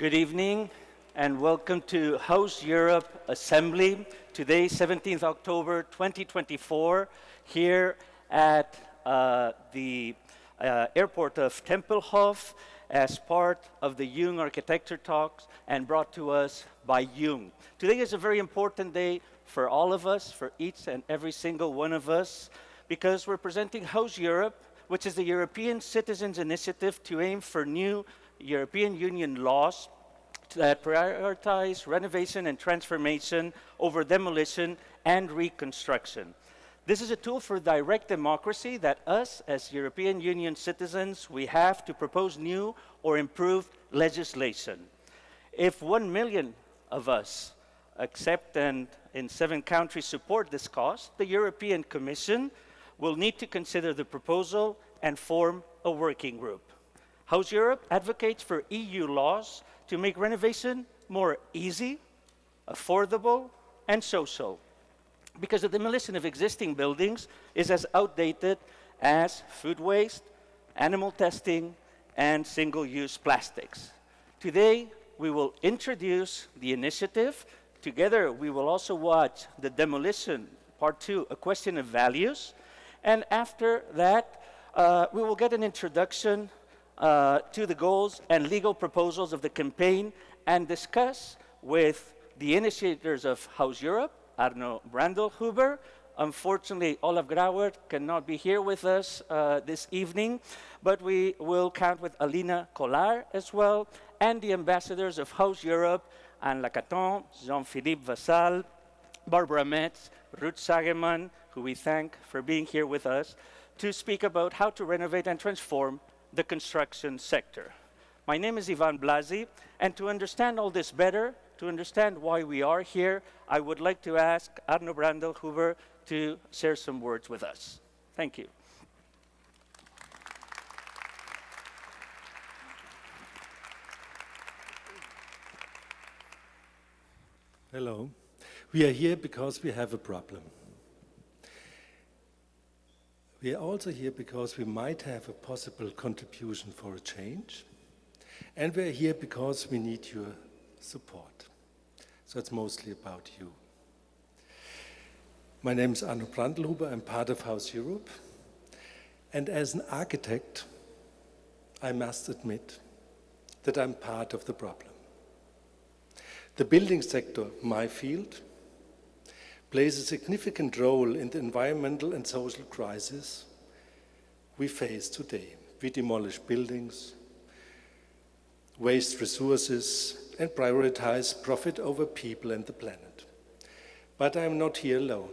Good evening and welcome to HouseEurope Assembly, today 17th October 2024, here at the airport of Tempelhof as part of the JUNG architecture talks and brought to us by JUNG. Today is a very important day for all of us, for each and every single one of us, because we're presenting HouseEurope, which is the European Citizens Initiative to aim for new European Union laws that prioritize renovation and transformation over demolition and reconstruction. This is a tool for direct democracy that us, as European Union citizens, we have to propose new or improved legislation. If 1 million of us accept and in 7 countries support this cause, the European Commission will need to consider the proposal and form a working group. HouseEurope advocates for EU laws to make renovation more easy, affordable, and social, because the demolition of existing buildings is as outdated as food waste, animal testing, and single-use plastics. Today, we will introduce the initiative. Together, we will also watch the demolition, part 2, a question of values. And after that, we will get an introduction to the goals and legal proposals of the campaign and discuss with the initiators of HouseEurope, Arno Brandelhuber. Unfortunately, Olaf Grauer cannot be here with us this evening, but we will count with Alina Collard as well, and the ambassadors of HouseEurope, Anne Lacaton, Jean-Philippe Vassal, Barbara Metz, Ruth Sageman, who we thank for being here with us, to speak about how to renovate and transform the construction sector. My name is Ivan Blasi, and to understand all this better, to understand why we are here, I would like to ask Arno Brandelhuber to share some words with us. Thank you. Hello. We are here because we have a problem. We are also here because we might have a possible contribution for a change. And we are here because we need your support. So it's mostly about you. My name is Arno Brandelhuber. I'm part of HouseEurope. And as an architect, I must admit that I'm part of the problem. The building sector, my field, plays a significant role in the environmental and social crisis we face today. We demolish buildings, waste resources, and prioritize profit over people and the planet. But I'm not here alone.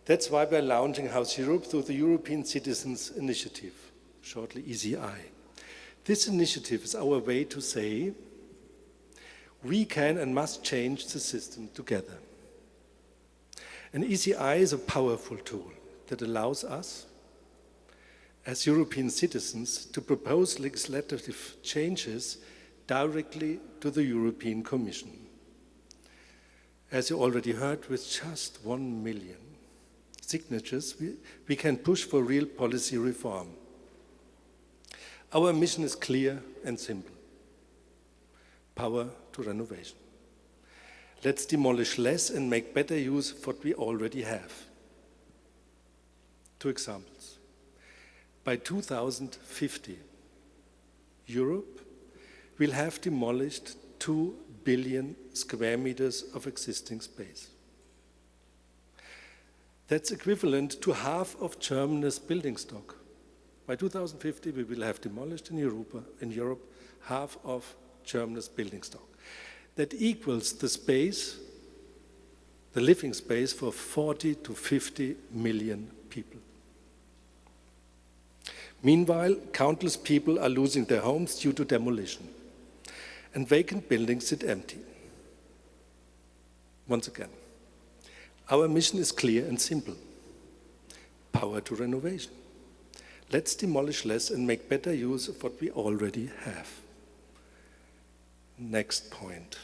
That's why we're launching HouseEurope through the European Citizens Initiative, shortly ECI. This initiative is our way to say we can and must change the system together. An ECI is a powerful tool that allows us, as European citizens, to propose legislative changes directly to the European Commission. As you already heard, with just 1 million signatures, we can push for real policy reform. Our mission is clear and simple: power to renovation. Let's demolish less and make better use of what we already have. 2 examples. By 2050, Europe will have demolished 2 billion square meters of existing space. That's equivalent to half of Germany's building stock. By 2050, we will have demolished in Europe half of Germany's building stock. That equals the space, the living space for 40 to 50 million people. Meanwhile, countless people are losing their homes due to demolition, and vacant buildings sit empty. Once again, our mission is clear and simple: power to renovation. Let's demolish less and make better use of what we already have. Next point,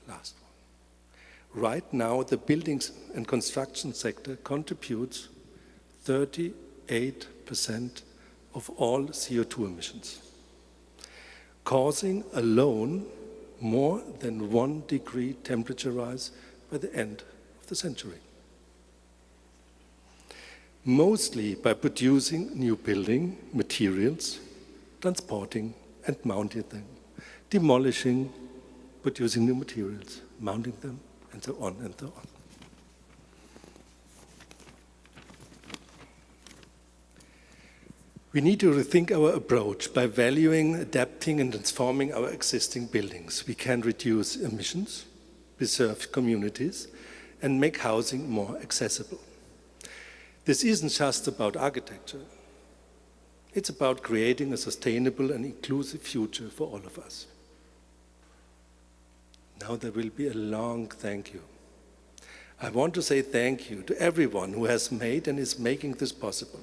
last one. Right now, the buildings and construction sector contributes 38% of all CO2 emissions. causing alone more than 1 degree temperature rise by the end of the century. Mostly by producing new building materials, transporting and mounting them, demolishing, producing new materials, mounting them, and so on and so on. We need to rethink our approach by valuing, adapting, and transforming our existing buildings. We can reduce emissions, preserve communities, and make housing more accessible. This isn't just about architecture. It's about creating a sustainable and inclusive future for all of us. Now there will be a long thank you. I want to say thank you to everyone who has made and is making this possible.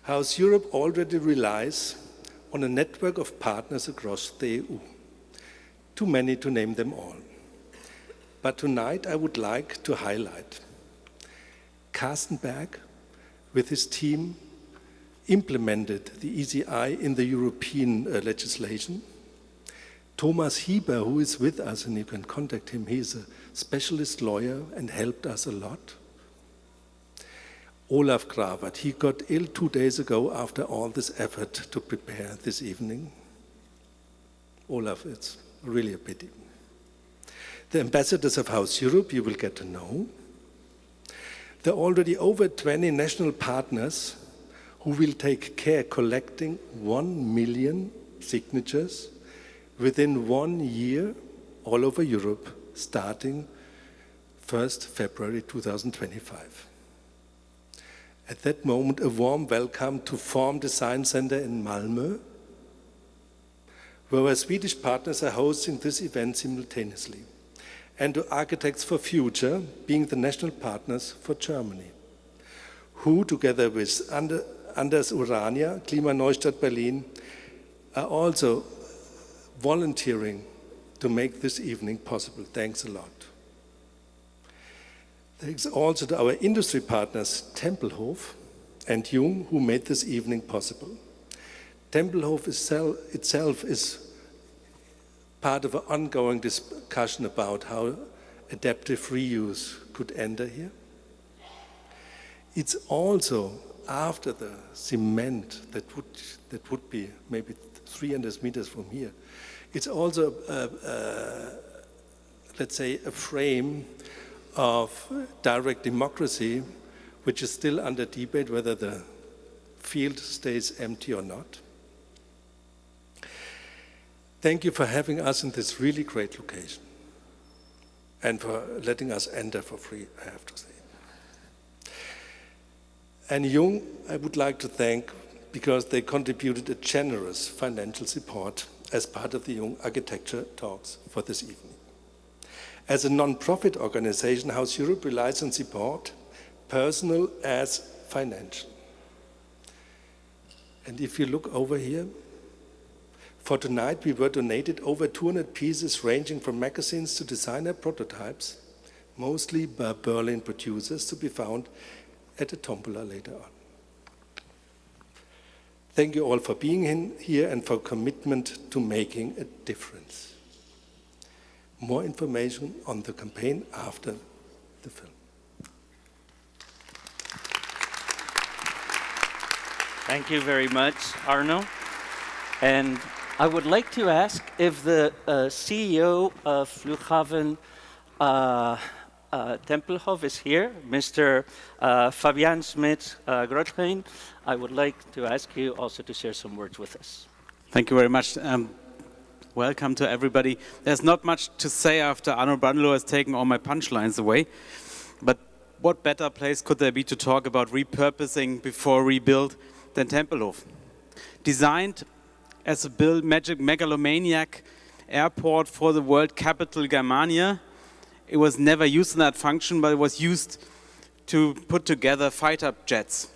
HouseEurope already relies on a network of partners across the EU. Too many to name them all. But tonight I would like to highlight Carsten Berg, with his team, implemented the ECI in the European legislation. Thomas Hieber, who is with us, and you can contact him, he is a specialist lawyer and helped us a lot. Olaf Gravert, he got ill 2 days ago after all this effort to prepare this evening. Olaf, it's really a pity. The ambassadors of HouseEurope, you will get to know. There are already over 20 national partners who will take care collecting 1 million signatures within 1 year all over Europe, starting 1st February 2025. At that moment, a warm welcome to Form Design Center in Malmö, where our Swedish partners are hosting this event simultaneously, and to Architects for Future, being the national partners for Germany, who, together with Anders Urania, Klima Neustadt Berlin, are also volunteering to make this evening possible. Thanks a lot. Thanks also to our industry partners, Tempelhof and JUNG, who made this evening possible. Tempelhof itself is part of an ongoing discussion about how adaptive reuse could enter here. It's also after the cement that would be maybe 300 meters from here. It's also, let's say, a frame of direct democracy, which is still under debate whether the field stays empty or not. Thank you for having us in this really great location and for letting us enter for free, I have to say. And Jung, I would like to thank because they contributed a generous financial support as part of the Jung Architecture Talks for this evening. As a non-profit organization, HouseEurope relies on support, personal as financial. And if you look over here, for tonight we were donated over 200 pieces ranging from magazines to designer prototypes, mostly by Berlin producers, to be found at a tombola later on. Thank you all for being here and for commitment to making a difference. More information on the campaign after the film. Thank you very much, Arno. And I would like to ask if the CEO of Flughafen Tempelhof is here, Mr. Fabian Smits-Grootgeen. I would like to ask you also to share some words with us. Thank you very much. Welcome to everybody. There's not much to say after Arno Brandlo has taken all my punchlines away. But what better place could there be to talk about repurposing before rebuild than Tempelhof? Designed as a megalomaniac airport for the world capital Germania, it was never used in that function, but it was used to put together fighter jets.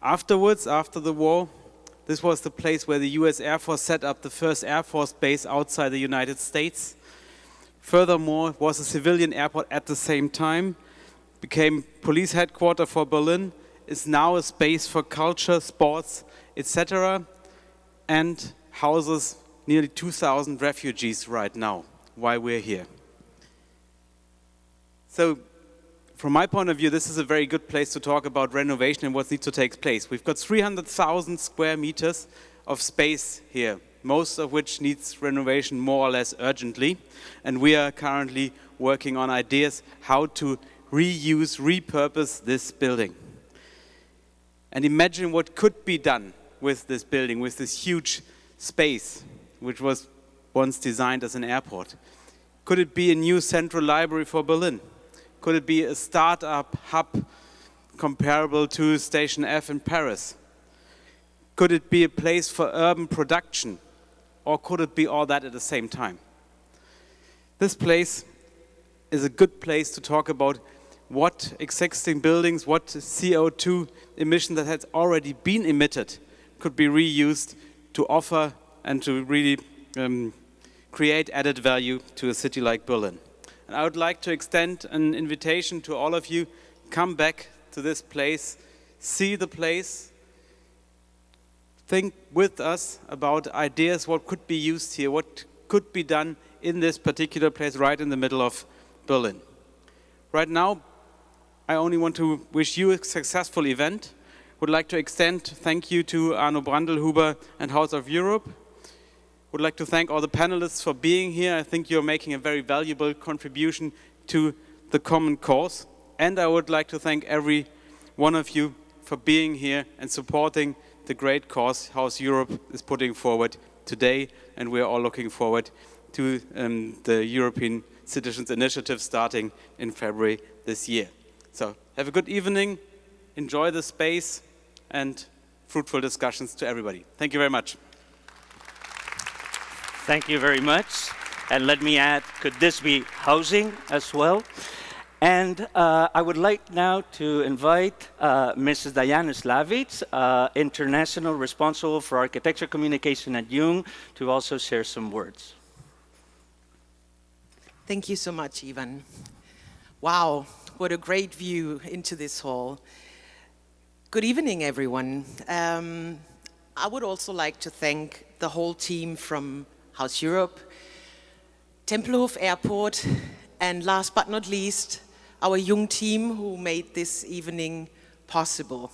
Afterwards, after the war, this was the place where the US Air Force set up the first Air Force base outside the United States. Furthermore, it was a civilian airport at the same time, became police headquarters for Berlin, is now a space for culture, sports, etc., and houses nearly 2,000 refugees right now, why we're here. So, from my point of view, this is a very good place to talk about renovation and what needs to take place. We've got 300,000 square meters of space here, most of which needs renovation more or less urgently. And we are currently working on ideas how to reuse, repurpose this building. And imagine what could be done with this building, with this huge space, which was once designed as an airport. Could it be a new central library for Berlin? Could it be a startup hub comparable to Station F in Paris? Could it be a place for urban production? Or could it be all that at the same time? This place is a good place to talk about what existing buildings, what CO2 emission that has already been emitted could be reused to offer and to really create added value to a city like Berlin. And I would like to extend an invitation to all of you, come back to this place, see the place, think with us about ideas, what could be used here, what could be done in this particular place right in the middle of Berlin. Right now, I only want to wish you a successful event. Would like to extend thank you to Arno Brandelhuber and House of Europe. Would like to thank all the panelists for being here. I think you're making a very valuable contribution to the common cause. And I would like to thank every one of you for being here and supporting the great cause House Europe is putting forward today. And we are all looking forward to the European Citizens Initiative starting in February this year. So have a good evening, enjoy the space, and fruitful discussions to everybody. Thank you very much. Thank you very much. And let me add, could this be housing as well? And I would like now to invite Mrs. Diana Slavic, International Responsible for Architecture Communication at JUNG, to also share some words. Thank you so much, Ivan. Wow, what a great view into this hall. Good evening, everyone. I would also like to thank the whole team from House Europe, Tempelhof Airport, and last but not least, our JUNG team who made this evening possible.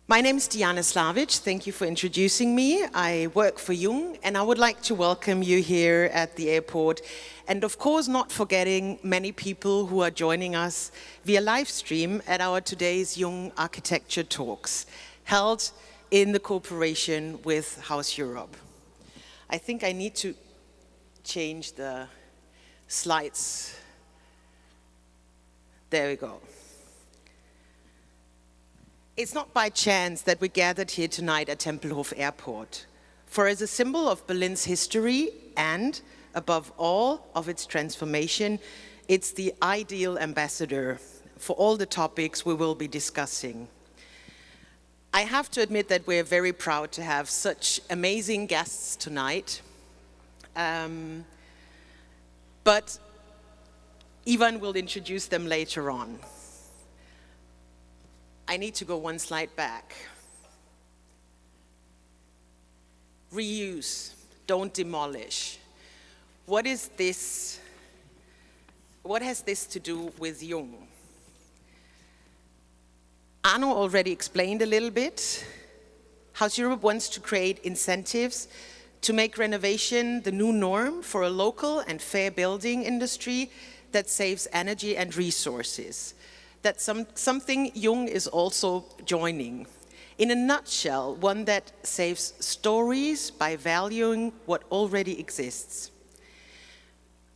My name is Diana Slavic. Thank you for introducing me. I work for JUNG, and I would like to welcome you here at the airport. And of course, not forgetting many people who are joining us via live stream at our today's JUNG Architecture Talks, held in the cooperation with House Europe. I think I need to change the slides. There we go. It's not by chance that we gathered here tonight at Tempelhof Airport, for as a symbol of Berlin's history and, above all, of its transformation, it's the ideal ambassador for all the topics we will be discussing. I have to admit that we're very proud to have such amazing guests tonight. But Ivan will introduce them later on. I need to go one slide back. Reuse, don't demolish. What is this? What has this to do with JUNG? Arno already explained a little bit. House Europe wants to create incentives to make renovation the new norm for a local and fair building industry that saves energy and resources. That's something JUNG is also joining. In a nutshell, one that saves stories by valuing what already exists.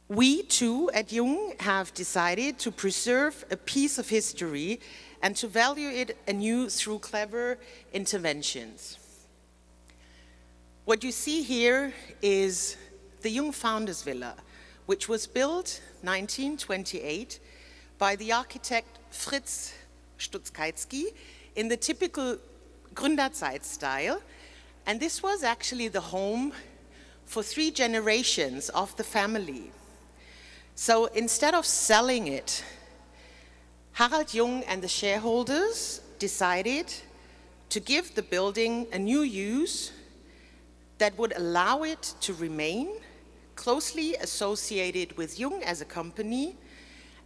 We too at JUNG have decided to preserve a piece of history and to value it anew through clever interventions. What you see here is the JUNG Founders Villa, which was built 1928 by the architect Fritz Stutzkaitzky in the typical Gründerzeit style. And this was actually the home for 3 generations of the family. So instead of selling it, Harald Jung and the shareholders decided to give the building a new use that would allow it to remain closely associated with JUNG as a company.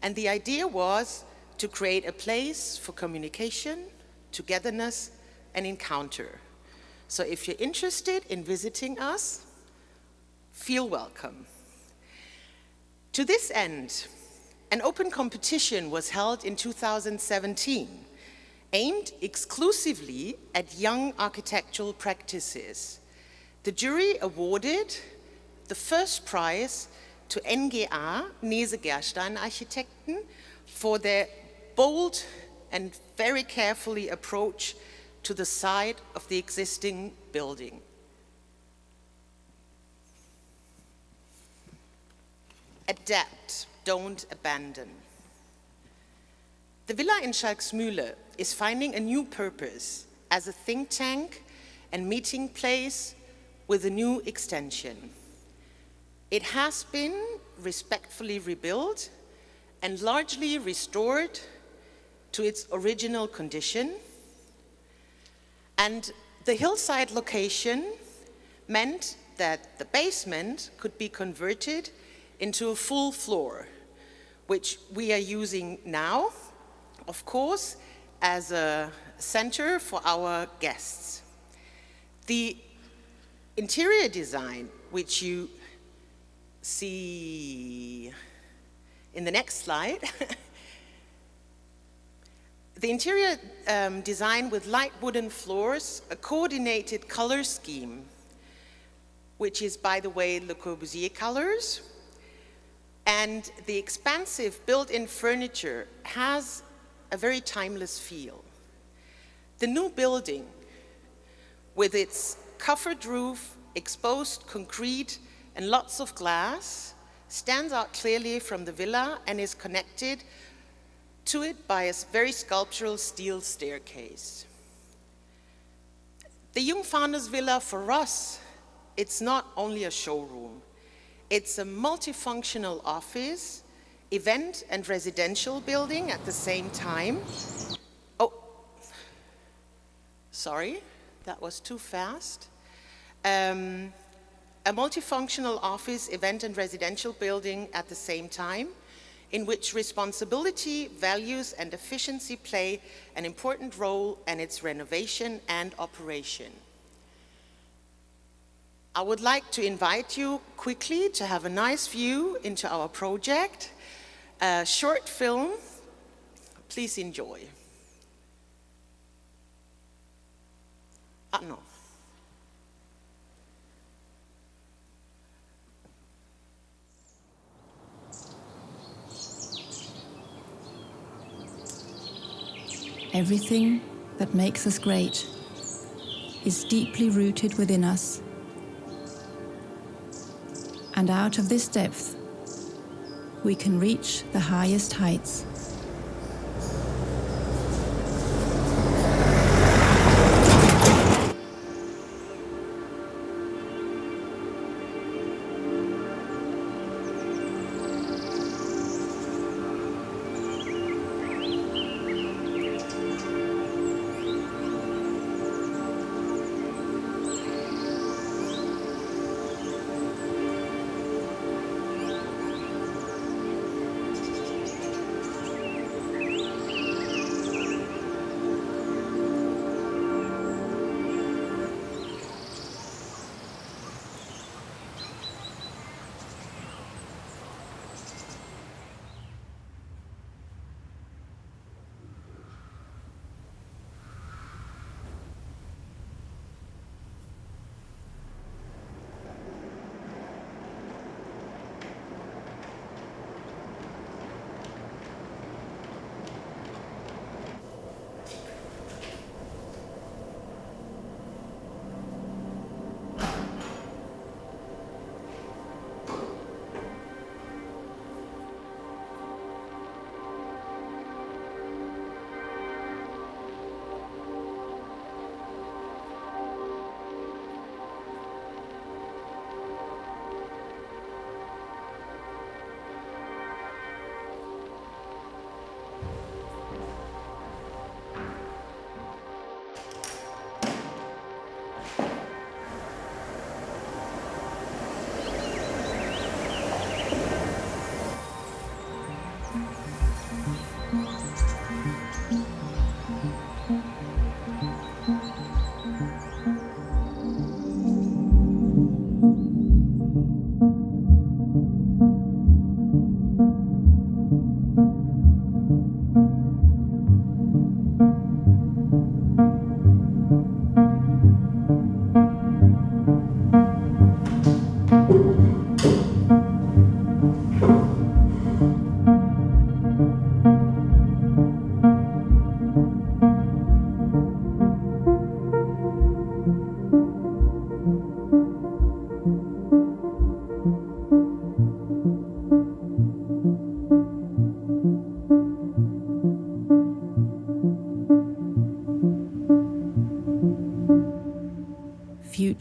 And the idea was to create a place for communication, togetherness, and encounter. So if you're interested in visiting us, feel welcome. To this end, an open competition was held in 2017, aimed exclusively at young architectural practices. The jury awarded the first prize to NGA, Nese Gerstein Architekten, for their bold and very carefully approach to the side of the existing building. Adapt, don't abandon. The villa in Schalksmühle is finding a new purpose as a think tank and meeting place with a new extension. It has been respectfully rebuilt and largely restored to its original condition. And the hillside location meant that the basement could be converted into a full floor, which we are using now, of course, as a center for our guests. The interior design, which you see in the next slide, the interior design with light wooden floors, a coordinated color scheme, which is, by the way, Le Corbusier colors, and the expansive built-in furniture has a very timeless feel. The new building, with its covered roof, exposed concrete, and lots of glass, stands out clearly from the villa and is connected to it by a very sculptural steel staircase. The Jungfahner's Villa, for us, it's not only a showroom. It's a multifunctional office, event and residential building at the same time. Oh, sorry, that was too fast. A multifunctional office, event and residential building at the same time, in which responsibility, values, and efficiency play an important role in its renovation and operation. I would like to invite you quickly to have a nice view into our project, a short film. Please enjoy. No. Everything that makes us great is deeply rooted within us. And out of this depth, we can reach the highest heights.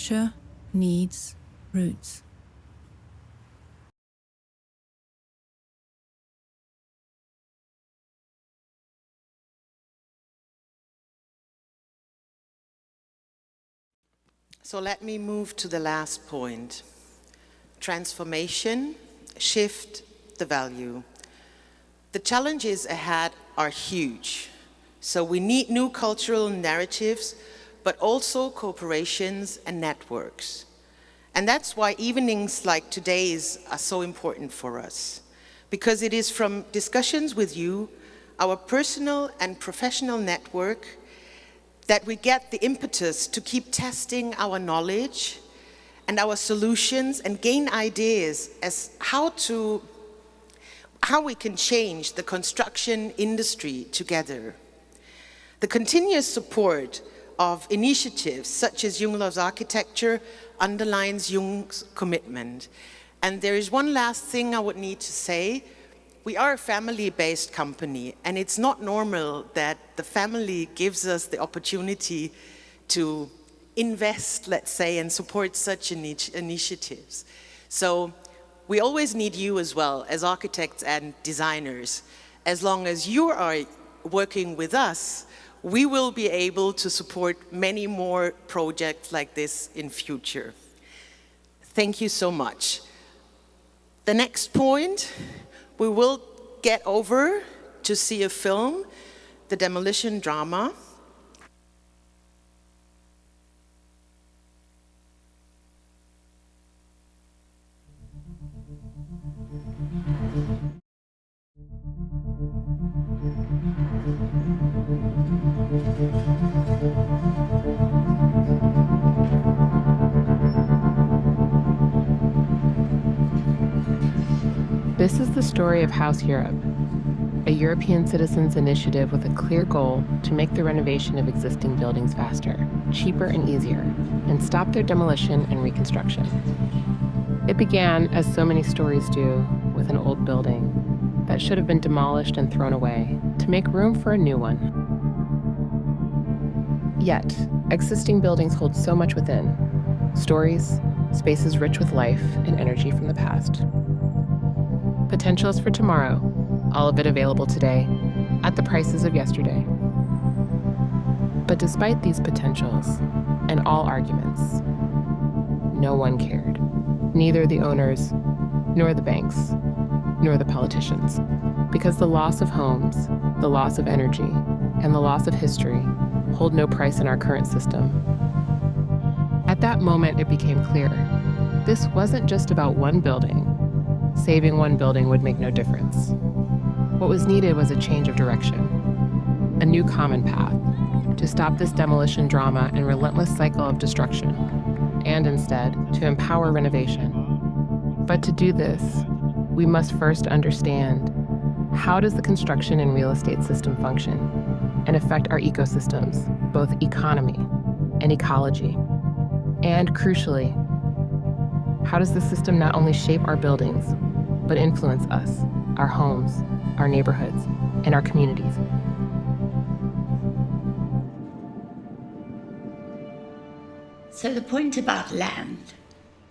future needs roots. So let me move to the last point. Transformation, shift the value. The challenges ahead are huge. So we need new cultural narratives, but also cooperations and networks. And that's why evenings like today's are so important for us, because it is from discussions with you, our personal and professional network, that we get the impetus to keep testing our knowledge and our solutions and gain ideas as how we can change the construction industry together. The continuous support of initiatives such as Jung Loves Architecture underlines Jung's commitment. And there is one last thing I would need to say. We are a family-based company, and it's not normal that the family gives us the opportunity to invest, let's say, and support such initiatives. So we always need you as well as architects and designers. As long as you are working with us, we will be able to support many more projects like this in future. Thank you so much. The next point, we will get over to see a film, the demolition drama. This is the story of House Europe, a European citizens' initiative with a clear goal to make the renovation of existing buildings faster, cheaper and easier, and stop their demolition and reconstruction. It began, as so many stories do, with an old building that should have been demolished and thrown away to make room for a new one. Yet, existing buildings hold so much within: stories, spaces rich with life and energy from the past. Potentials for tomorrow, all of it available today, at the prices of yesterday. But despite these potentials, and all arguments, no one cared. Neither the owners, nor the banks, nor the politicians. Because the loss of homes, the loss of energy, and the loss of history hold no price in our current system. At that moment, it became clear. This wasn't just about one building. Saving one building would make no difference. What was needed was a change of direction, a new common path, to stop this demolition drama and relentless cycle of destruction, and instead, to empower renovation. But to do this, we must first understand, how does the construction and real estate system function and affect our ecosystems, both economy and ecology? And crucially, how does the system not only shape our buildings, but influence us, our homes, our neighborhoods, and our communities? So the point about land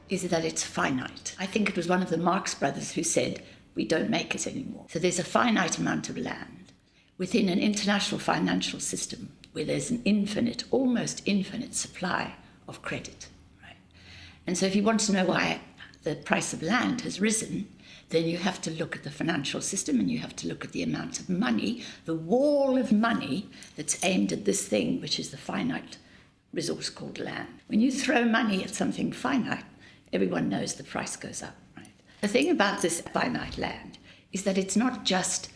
is that it's finite. I think it was one of the Marx brothers who said, we don't make it anymore. So there's a finite amount of land within an international financial system where there's an infinite, almost infinite supply of credit, right? And so if you want to know why the price of land has risen, then you have to look at the financial system and you have to look at the amount of money, the wall of money that's aimed at this thing, which is the finite resource called land. When you throw money at something finite, everyone knows the price goes up, right? The thing about this finite land is that it's not just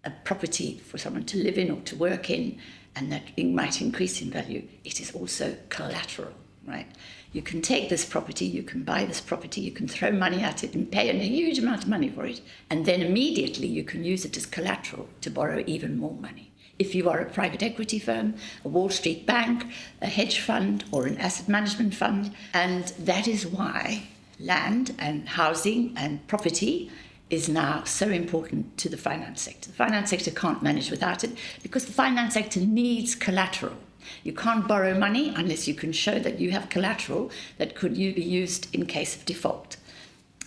a property for someone to live in or to work in, and that it might increase in value. It is also collateral, right? You can take this property, you can buy this property, you can throw money at it and pay a huge amount of money for it, and then immediately you can use it as collateral to borrow even more money. If you are a private equity firm, a Wall Street bank, a hedge fund, or an asset management fund, and that is why land and housing and property is now so important to the finance sector. The finance sector can't manage without it because the finance sector needs collateral You can't borrow money unless you can show that you have collateral that could be used in case of default.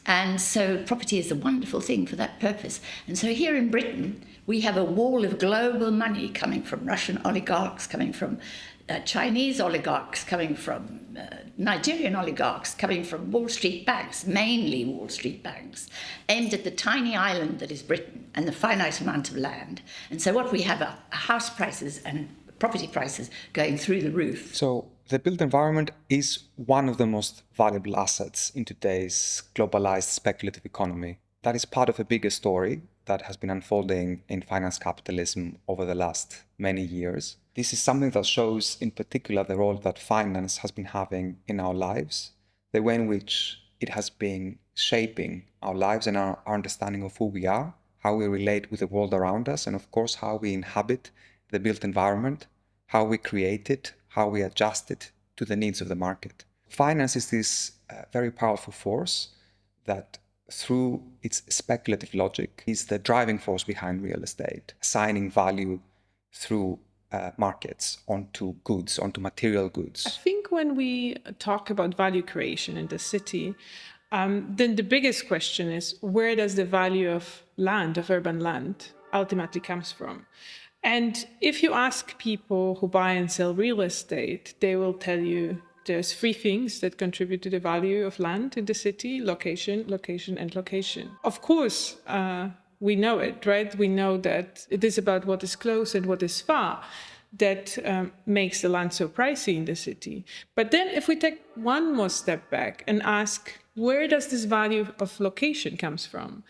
And so property is a wonderful thing for that purpose. And so here in Britain, we have a wall of global money coming from Russian oligarchs, coming from Chinese oligarchs, coming from Nigerian oligarchs, coming from Wall Street banks, mainly Wall Street banks, aimed at the tiny island that is Britain and the finite amount of land. And so what we have are house prices and property prices going through the roof. So the built environment is one of the most valuable assets in today's globalized speculative economy. That is part of a bigger story that has been unfolding in finance capitalism over the last many years. This is something that shows in particular the role that finance has been having in our lives, the way in which it has been shaping our lives and our understanding of who we are, how we relate with the world around us, and of course how we inhabit the built environment, how we create it, how we adjust it to the needs of the market. Finance is this very powerful force that, through its speculative logic, is the driving force behind real estate, assigning value through markets onto goods, onto material goods. I think when we talk about value creation in the city, then the biggest question is, where does the value of land, of urban land, ultimately comes from? And if you ask people who buy and sell real estate, they will tell you there's three things that contribute to the value of land in the city: location, location, and location. Of course, we know it, right? We know that it is about what is close and what is far that makes the land so pricey in the city. But then if we take one more step back and ask, where does this value of location comes from?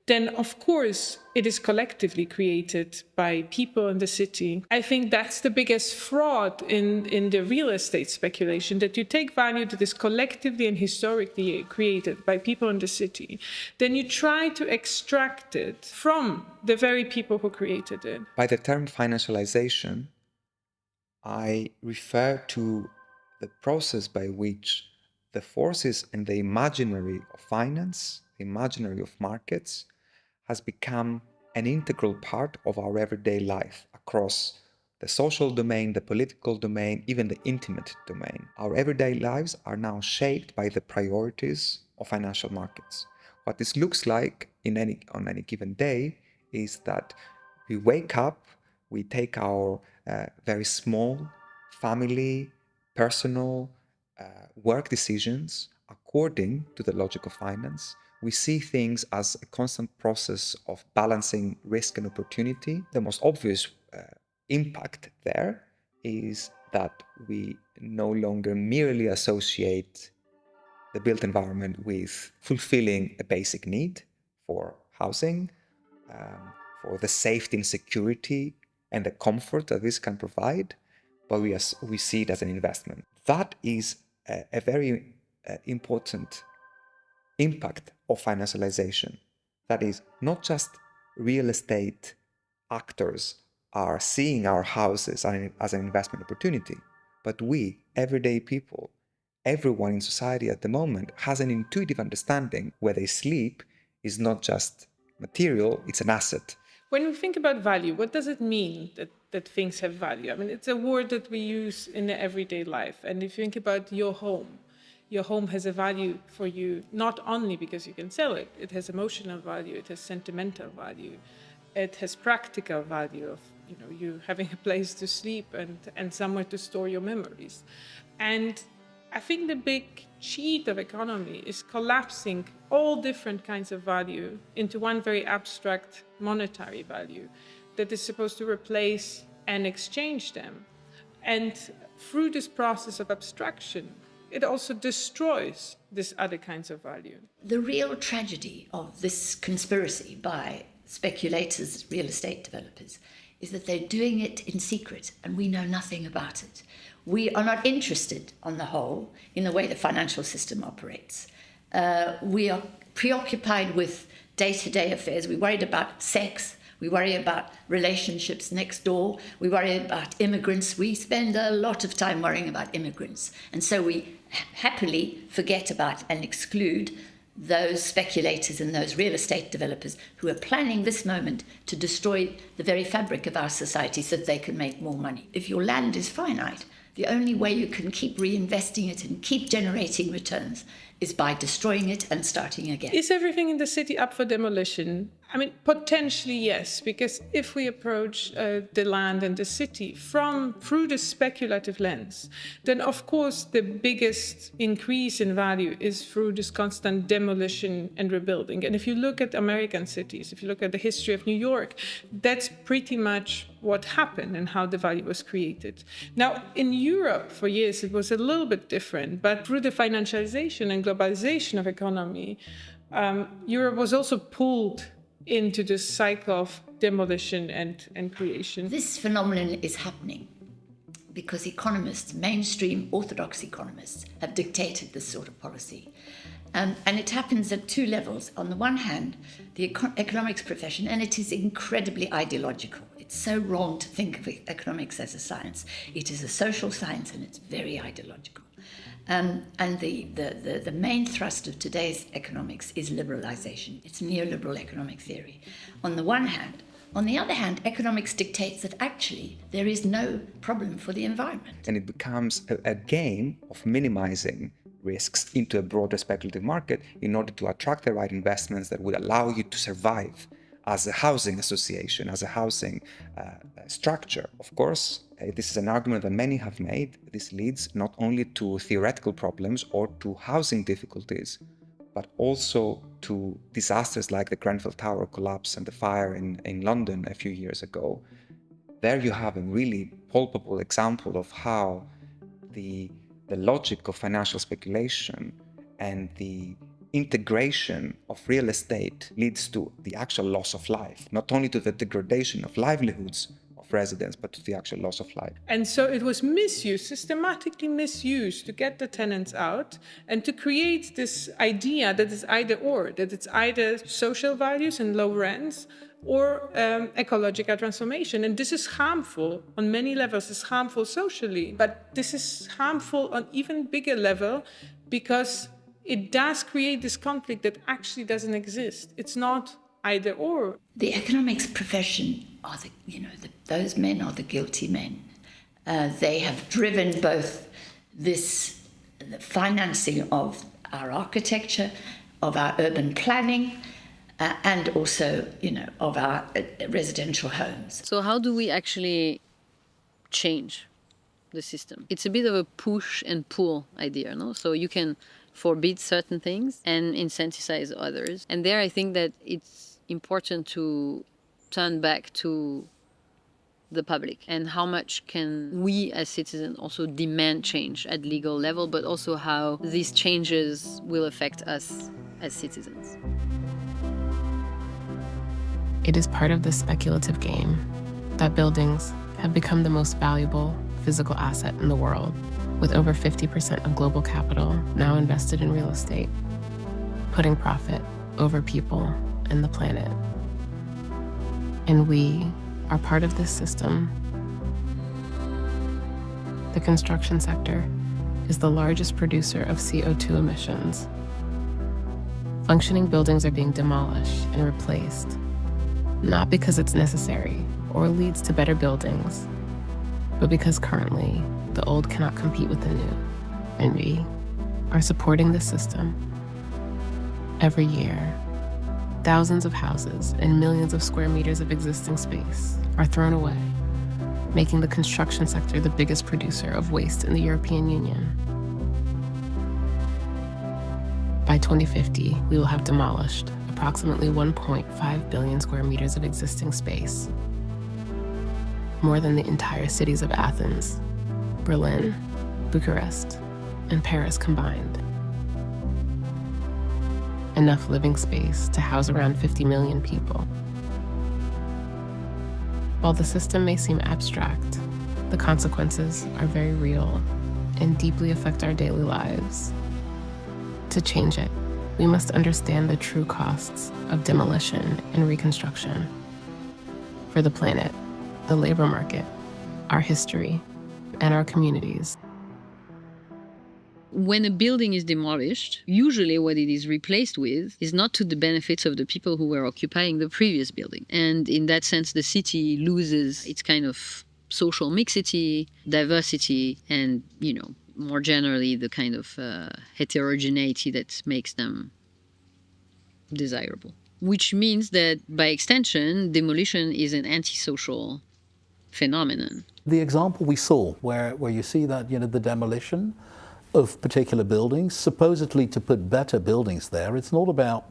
Then, of course, it is collectively created by people in the city. I think that's the biggest fraud in the real estate speculation, that you take value that is collectively and historically created by people in the city, then you try to extract it from the very people who created it. By the term financialization, I refer to the process by which the forces and the imaginary of finance, the imaginary of markets, has become an integral part of our everyday life across the social domain, the political domain, even the intimate domain. Our everyday lives are now shaped by the priorities of financial markets. What this looks like on any given day is that we wake up, we take our very small family, personal work decisions according to the logic of finance. We see things as a constant process of balancing risk and opportunity. The most obvious impact there is that we no longer merely associate the built environment with fulfilling a basic need for housing, for the safety and security and the comfort that this can provide, but we see it as an investment. That is a very important impact of financialization. That is, not just real estate actors are seeing our houses as an investment opportunity, but we, everyday people, everyone in society at the moment has an intuitive understanding where they sleep is not just material, it's an asset. When we think about value, what does it mean that things have value? I mean, it's a word that we use in the everyday life. And if you think about your home has a value for you, not only because you can sell it. It has emotional value, it has sentimental value, it has practical value of you having a place to sleep and somewhere to store your memories. And I think the big cheat of economy is collapsing all different kinds of value into one very abstract monetary value that is supposed to replace and exchange them. And through this process of abstraction, it also destroys these other kinds of value. The real tragedy of this conspiracy by speculators, real estate developers, is that they're doing it in secret and we know nothing about it. We are not interested, on the whole, in the way the financial system operates. We are preoccupied with day-to-day affairs. We worried about sex. We worry about relationships next door. We worry about immigrants. We spend a lot of time worrying about immigrants. And so we happily forget about and exclude those speculators and those real estate developers who are planning this moment to destroy the very fabric of our society so that they can make more money. If your land is finite, the only way you can keep reinvesting it and keep generating returns is by destroying it and starting again. Is everything in the city up for demolition? I mean, potentially yes, because if we approach the land and the city through the speculative lens, then of course the biggest increase in value is through this constant demolition and rebuilding. And if you look at American cities, if you look at the history of New York, that's pretty much what happened and how the value was created. Now, in Europe, for years, it was a little bit different, but through the financialization and globalization of economy, Europe was also pulled into this cycle of demolition and creation. This phenomenon is happening because economists, mainstream orthodox economists, have dictated this sort of policy. And it happens at two levels. On the one hand, the economics profession, and it is incredibly ideological. It's so wrong to think of economics as a science. It is a social science and it's very ideological. And the main thrust of today's economics is liberalization. It's neoliberal economic theory. On the one hand. On the other hand, economics dictates that actually there is no problem for the environment. And it becomes a game of minimizing risks into a broader speculative market in order to attract the right investments that would allow you to survive as a housing association, as a housing structure. Of course, this is an argument that many have made. This leads not only to theoretical problems or to housing difficulties, but also to disasters like the Grenfell Tower collapse and the fire in London a few years ago. There you have a really palpable example of how the logic of financial speculation and the integration of real estate leads to the actual loss of life, not only to the degradation of livelihoods of residents, but to the actual loss of life. And so it was misused, systematically misused, to get the tenants out and to create this idea that it's either or, that it's either social values and low rents or ecological transformation. And this is harmful on many levels. It's harmful socially, but this is harmful on even bigger level because it does create this conflict that actually doesn't exist. It's not either or. The economics profession are those men are the guilty men. They have driven both the financing of our architecture, of our urban planning, and also, of our residential homes. So how do we actually change the system? It's a bit of a push and pull idea, no? So you can forbid certain things and incentivize others. And there I think that it's important to turn back to the public and how much can we as citizens also demand change at legal level, but also how these changes will affect us as citizens. It is part of this speculative game that buildings have become the most valuable physical asset in the world, with over 50% of global capital now invested in real estate, putting profit over people and the planet. And we are part of this system. The construction sector is the largest producer of CO2 emissions. Functioning buildings are being demolished and replaced, not because it's necessary or leads to better buildings, but because currently the old cannot compete with the new. And we are supporting this system. Every year, thousands of houses and millions of square meters of existing space are thrown away, making the construction sector the biggest producer of waste in the European Union. By 2050, we will have demolished approximately 1.5 billion square meters of existing space, more than the entire cities of Athens, Berlin, Bucharest, and Paris combined. Enough living space to house around 50 million people. While the system may seem abstract, the consequences are very real and deeply affect our daily lives. To change it, we must understand the true costs of demolition and reconstruction. For the planet, the labor market, our history, and our communities. When a building is demolished, usually what it is replaced with is not to the benefits of the people who were occupying the previous building. And in that sense, the city loses its kind of social mixity, diversity, and, more generally, the kind of heterogeneity that makes them desirable. Which means that, by extension, demolition is an antisocial phenomenon. The example we saw where you see that, the demolition of particular buildings, supposedly to put better buildings there. It's not about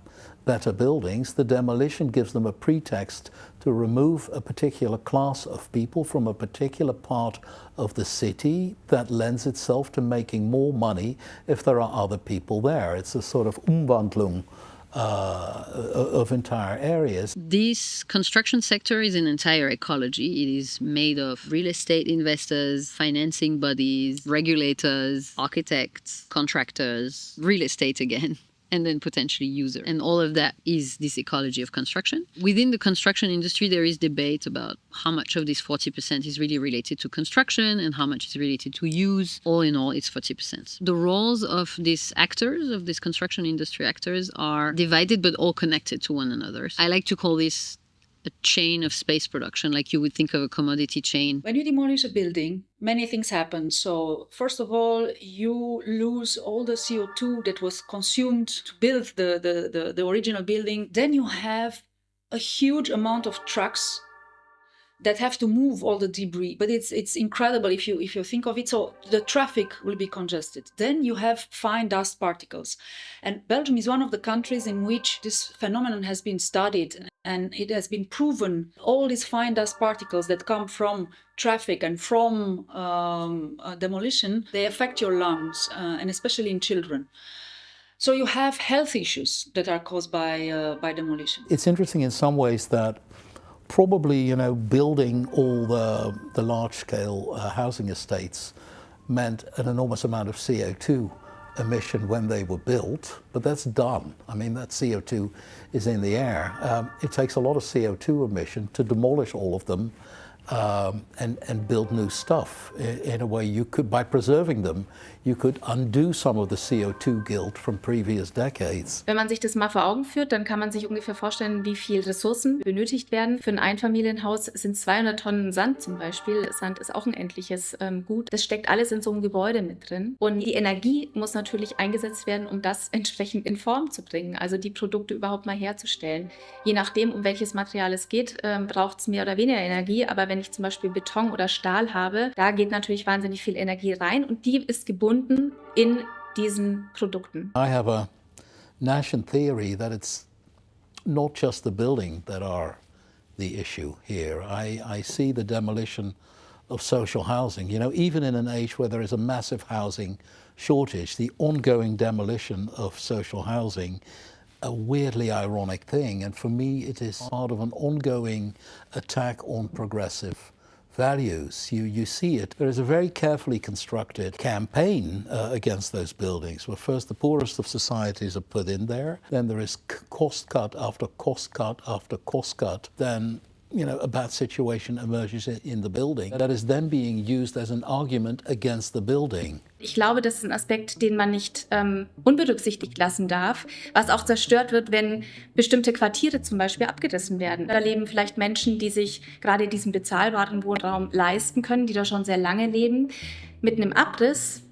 better buildings. The demolition gives them a pretext to remove a particular class of people from a particular part of the city that lends itself to making more money if there are other people there. It's a sort of Umwandlung of entire areas. This construction sector is an entire ecology. It is made of real estate investors, financing bodies, regulators, architects, contractors, real estate again, and then potentially users. And all of that is this ecology of construction. Within the construction industry, there is debate about how much of this 40% is really related to construction and how much is related to use. All in all, it's 40%. The roles of these actors, of these construction industry actors, are divided but all connected to one another. I like to call this a chain of space production, like you would think of a commodity chain. When you demolish a building, many things happen. So first of all, you lose all the CO2 that was consumed to build the original building. Then you have a huge amount of trucks that have to move all the debris. But it's incredible if you think of it. So the traffic will be congested. Then you have fine dust particles. And Belgium is one of the countries in which this phenomenon has been studied. And it has been proven all these fine dust particles that come from traffic and from demolition, they affect your lungs, and especially in children. So you have health issues that are caused by demolition. It's interesting in some ways that probably, building all the large-scale housing estates meant an enormous amount of CO2 emission when they were built, but that's done. I mean, that CO2 is in the air. It takes a lot of CO2 emission to demolish all of them and build new stuff. In a way, you could, by preserving them, you could undo some of the CO2 guilt from previous decades. Wenn man sich das mal vor Augen führt, dann kann man sich ungefähr vorstellen, wie viel Ressourcen benötigt werden. Für ein Einfamilienhaus sind 200 Tonnen Sand zum Beispiel. Sand ist auch ein endliches Gut. Das steckt alles in so einem Gebäude mit drin. Und die Energie muss natürlich eingesetzt werden, um das entsprechend in Form zu bringen, also die Produkte überhaupt mal herzustellen. Je nachdem, um welches Material es geht, braucht es mehr oder weniger Energie. Aber wenn ich zum Beispiel Beton oder Stahl habe, da geht natürlich wahnsinnig viel Energie rein und die ist gebunden in diesen Produkten. I have a nascent theory that it's not just the building that are the issue here. I see the demolition of social housing. Even in an age where there is a massive housing shortage, the ongoing demolition of social housing, a weirdly ironic thing. And for me, it is part of an ongoing attack on progressive values. You see it. There is a very carefully constructed campaign against those buildings, where first the poorest of societies are put in there, then there is cost cut after cost cut after cost cut, then a bad situation emerges in the building. That is then being used as an argument against the building. Ich glaube, das ist ein Aspekt, den man nicht unberücksichtigt lassen darf, was auch zerstört wird, wenn bestimmte Quartiere zum Beispiel abgerissen werden. Da leben vielleicht Menschen, die sich gerade diesen bezahlbaren Wohnraum leisten können, die da schon sehr lange leben. Mit einem Abriss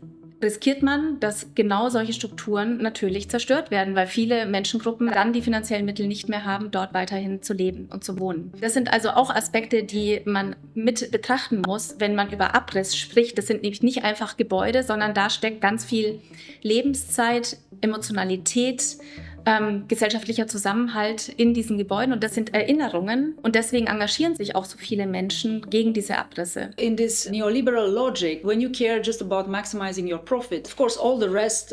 riskiert man, dass genau solche Strukturen natürlich zerstört werden, weil viele Menschengruppen dann die finanziellen Mittel nicht mehr haben, dort weiterhin zu leben und zu wohnen. Das sind also auch Aspekte, die man mit betrachten muss, wenn man über Abriss spricht. Das sind nämlich nicht einfach Gebäude, sondern da steckt ganz viel Lebenszeit, Emotionalität, gesellschaftlicher Zusammenhalt in diesen Gebäuden und das sind Erinnerungen und deswegen engagieren sich auch so viele Menschen gegen diese Abrisse. In this neoliberal logic, when you care just about maximizing your profit, of course all the rest,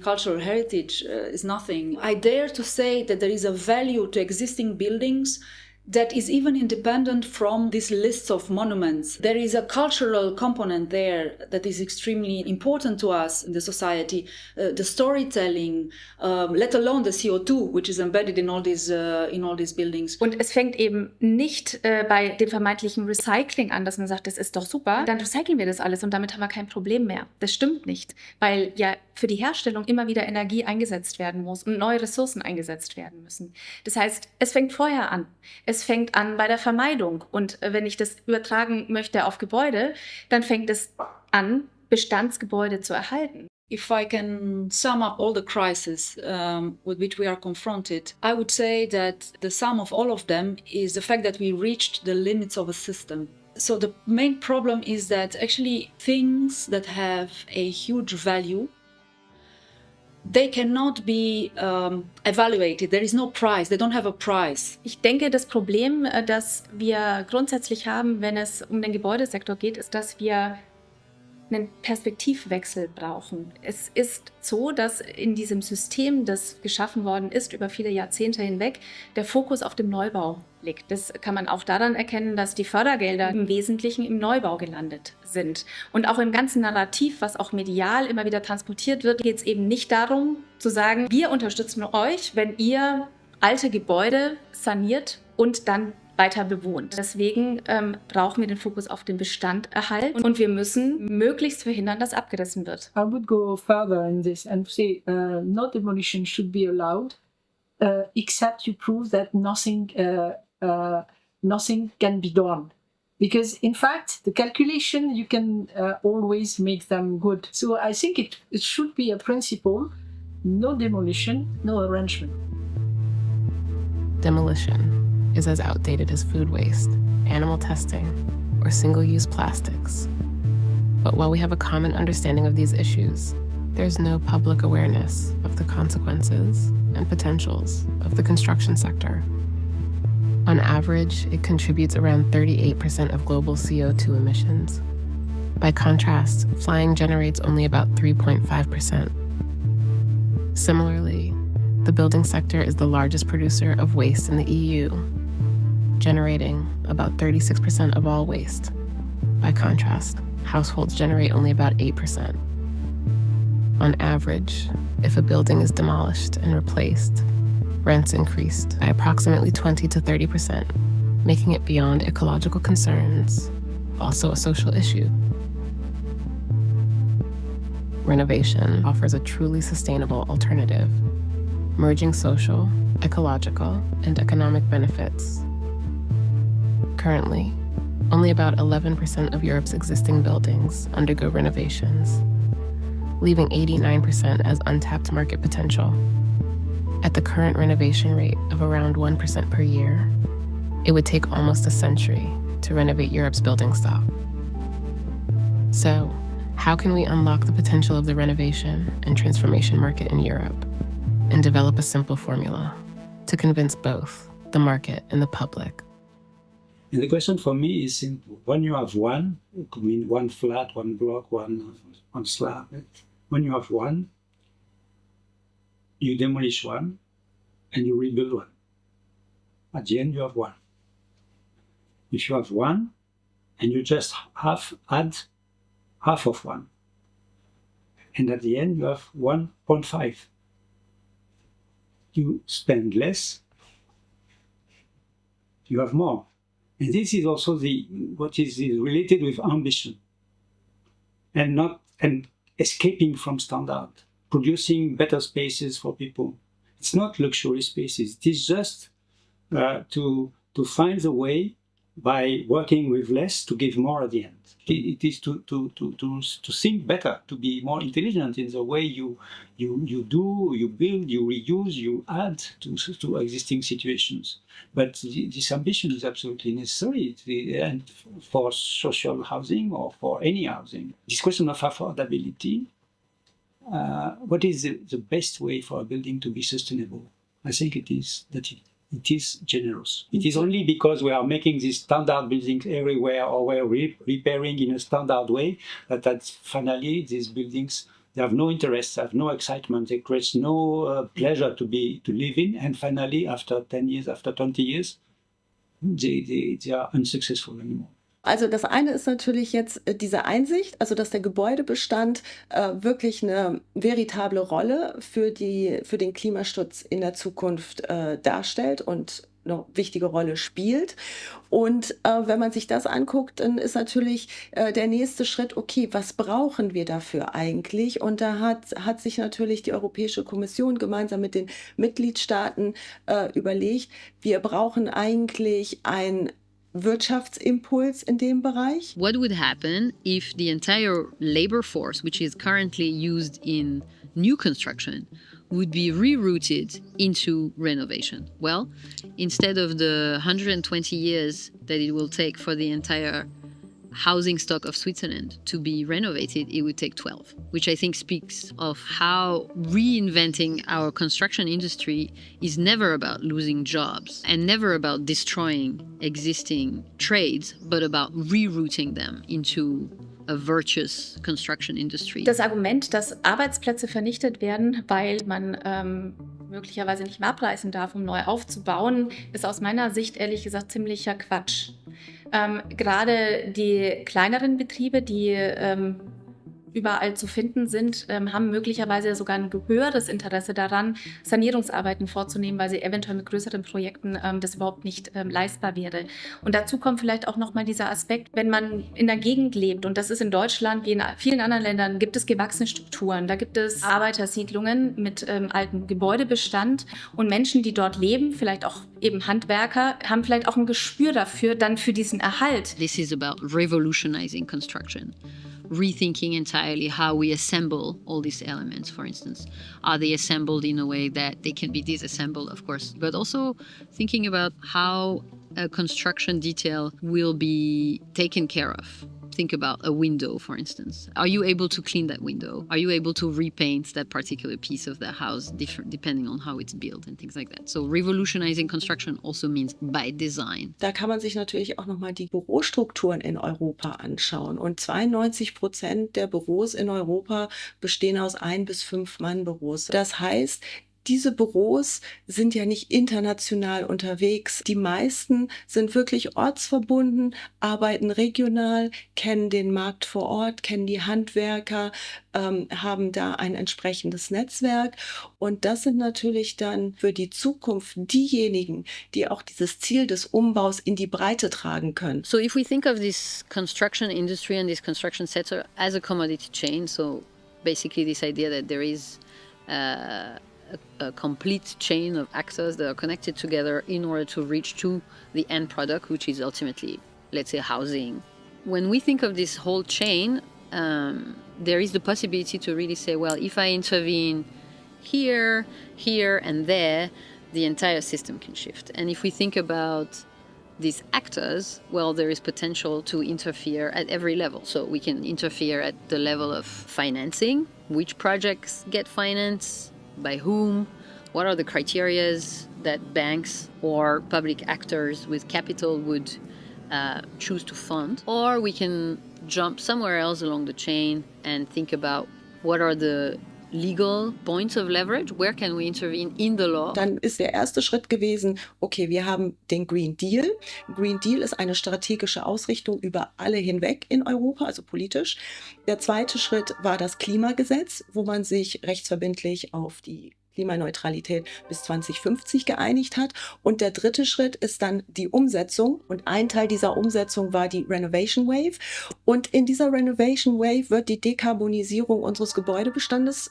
cultural heritage is nothing. I dare to say that there is a value to existing buildings that is even independent from these lists of monuments. There is a cultural component there that is extremely important to us in the society, the storytelling, let alone the CO2, which is embedded in all these buildings. Und es fängt eben nicht bei dem vermeintlichen Recycling an, dass man sagt, das ist doch super, dann recyceln wir das alles und damit haben wir kein Problem mehr. Das stimmt nicht, weil ja für die Herstellung immer wieder Energie eingesetzt werden muss und neue Ressourcen eingesetzt werden müssen. Das heißt, es fängt vorher an. Es fängt an bei der Vermeidung. Und wenn ich das übertragen möchte auf Gebäude, dann fängt es an, Bestandsgebäude zu erhalten. If I can sum up all the crises with which we are confronted, I would say that the sum of all of them is the fact that we reached the limits of a system. So the main problem is that actually things that have a huge value, they cannot be evaluated. There is no price. They don't have a price. Ich denke, das Problem, das wir grundsätzlich haben, wenn es um den Gebäudesektor geht, ist, dass wir einen Perspektivwechsel brauchen. Es ist so, dass in diesem System, das geschaffen worden ist über viele Jahrzehnte hinweg, der Fokus auf dem Neubau liegt. Das kann man auch daran erkennen, dass die Fördergelder im Wesentlichen im Neubau gelandet sind. Und auch im ganzen Narrativ, was auch medial immer wieder transportiert wird, geht es eben nicht darum zu sagen, wir unterstützen euch, wenn ihr alte Gebäude saniert und dann weiter bewohnt. Deswegen brauchen wir den Fokus auf den Bestand erhalten und wir müssen möglichst verhindern, dass abgerissen wird. I would go further in this and say no demolition should be allowed except you prove that nothing can be done. Because in fact, the calculation, you can always make them good. So I think it should be a principle, no demolition, no arrangement. Demolition is as outdated as food waste, animal testing, or single-use plastics. But while we have a common understanding of these issues, there's no public awareness of the consequences and potentials of the construction sector. On average, it contributes around 38% of global CO2 emissions. By contrast, flying generates only about 3.5%. Similarly, the building sector is the largest producer of waste in the EU, generating about 36% of all waste. By contrast, households generate only about 8%. On average, if a building is demolished and replaced, rents increased by approximately 20 to 30%, making it beyond ecological concerns, also a social issue. Renovation offers a truly sustainable alternative, merging social, ecological, and economic benefits. Currently, only about 11% of Europe's existing buildings undergo renovations, leaving 89% as untapped market potential. At the current renovation rate of around 1% per year, it would take almost a century to renovate Europe's building stock. So, how can we unlock the potential of the renovation and transformation market in Europe and develop a simple formula to convince both the market and the public? And the question for me is simple. When you have one, it could mean one flat, one block, one slab. When you have one, you demolish one and you rebuild one. At the end, you have one. If you have one and you just add half of one, and at the end, you have 1.5. You spend less, you have more. And this is also what is related with ambition and escaping from standard, producing better spaces for people. It's not luxury spaces. It is just to find the way by working with less to give more at the end. It is to think better, to be more intelligent in the way you do, you build, you reuse, you add to existing situations. But this ambition is absolutely necessary and for social housing or for any housing. This question of affordability, what is the best way for a building to be sustainable? I think it is that it is generous. It is only because we are making these standard buildings everywhere or we're repairing in a standard way that finally these buildings, they have no interest, they have no excitement, they create no pleasure to live in. And finally, after 10 years, after 20 years, they are unsuccessful anymore. Also das eine ist natürlich jetzt diese Einsicht, also dass der Gebäudebestand wirklich eine veritable Rolle für den Klimaschutz in der Zukunft darstellt und eine wichtige Rolle spielt. Und wenn man sich das anguckt, dann ist natürlich der nächste Schritt, okay, was brauchen wir dafür eigentlich? Und da hat sich natürlich die Europäische Kommission gemeinsam mit den Mitgliedstaaten überlegt, wir brauchen eigentlich ein Wirtschaftsimpuls in dem Bereich. What would happen if the entire labor force, which is currently used in new construction, would be rerouted into renovation? Well, instead of the 120 years that it will take for the entire housing stock of Switzerland to be renovated, it would take 12, which I think speaks of how reinventing our construction industry is never about losing jobs and never about destroying existing trades, but about rerouting them into a virtuous construction industry. Das Argument, dass Arbeitsplätze vernichtet werden, weil man möglicherweise nicht mehr abreißen darf, um neu aufzubauen, ist aus meiner Sicht ehrlich gesagt ziemlicher Quatsch. Gerade die kleineren Betriebe, die überall zu finden sind, haben möglicherweise sogar ein höheres Interesse daran, Sanierungsarbeiten vorzunehmen, weil sie eventuell mit größeren Projekten das überhaupt nicht leistbar wäre. Und dazu kommt vielleicht auch nochmal dieser Aspekt, wenn man in der Gegend lebt, und das ist in Deutschland wie in vielen anderen Ländern, gibt es gewachsene Strukturen, da gibt es Arbeitersiedlungen mit altem Gebäudebestand und Menschen, die dort leben, vielleicht auch eben Handwerker, haben vielleicht auch ein Gespür dafür, dann für diesen Erhalt. This is about revolutionizing construction. Rethinking entirely how we assemble all these elements, for instance. Are they assembled in a way that they can be disassembled, of course, but also thinking about how a construction detail will be taken care of. Think about a window, for instance. Are you able to clean that window? Are you able to repaint that particular piece of the house, depending on how it's built and things like that? So revolutionizing construction also means by design. Da kann man sich natürlich auch nochmal die Bürostrukturen in Europa anschauen. Und 92% der Büros in Europa bestehen aus 1- bis 5-Mann-Büros. Das heißt, diese Büros sind ja nicht international unterwegs. Die meisten sind wirklich ortsverbunden, arbeiten regional, kennen den Markt vor Ort, kennen die Handwerker, haben da ein entsprechendes Netzwerk. Und das sind natürlich dann für die Zukunft diejenigen, die auch dieses Ziel des Umbaus in die Breite tragen können. So if we think of this construction industry and this construction sector as a commodity chain, so basically this idea that there is a complete chain of actors that are connected together in order to reach to the end product, which is ultimately, let's say, housing. When we think of this whole chain, there is the possibility to really say, well, if I intervene here, here, and there, the entire system can shift. And if we think about these actors, well, there is potential to interfere at every level. So we can interfere at the level of financing, which projects get financed, by whom, what are the criteria that banks or public actors with capital would choose to fund. Or we can jump somewhere else along the chain and think about what are the legal points of leverage, where can we intervene in the law. Dann ist der erste Schritt gewesen, okay, wir haben den Green Deal. Green Deal ist eine strategische Ausrichtung über alle hinweg in Europa, also politisch. Der zweite Schritt war das Klimagesetz, wo man sich rechtsverbindlich auf die Klimaneutralität bis 2050 geeinigt hat. Und der dritte Schritt ist dann die Umsetzung. Und ein Teil dieser Umsetzung war die Renovation Wave. Und in dieser Renovation Wave wird die Dekarbonisierung unseres Gebäudebestandes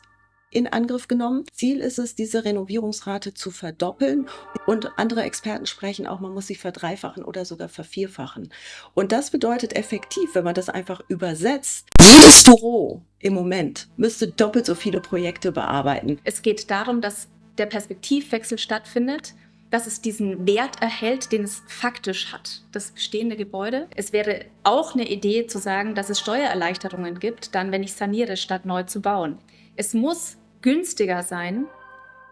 in Angriff genommen. Ziel ist es, diese Renovierungsrate zu verdoppeln. Und andere Experten sprechen auch, man muss sie verdreifachen oder sogar vervierfachen. Und das bedeutet effektiv, wenn man das einfach übersetzt, jedes Büro im Moment müsste doppelt so viele Projekte bearbeiten. Es geht darum, dass der Perspektivwechsel stattfindet, dass es diesen Wert erhält, den es faktisch hat, das bestehende Gebäude. Es wäre auch eine Idee zu sagen, dass es Steuererleichterungen gibt, dann wenn ich saniere, statt neu zu bauen. Es muss günstiger sein,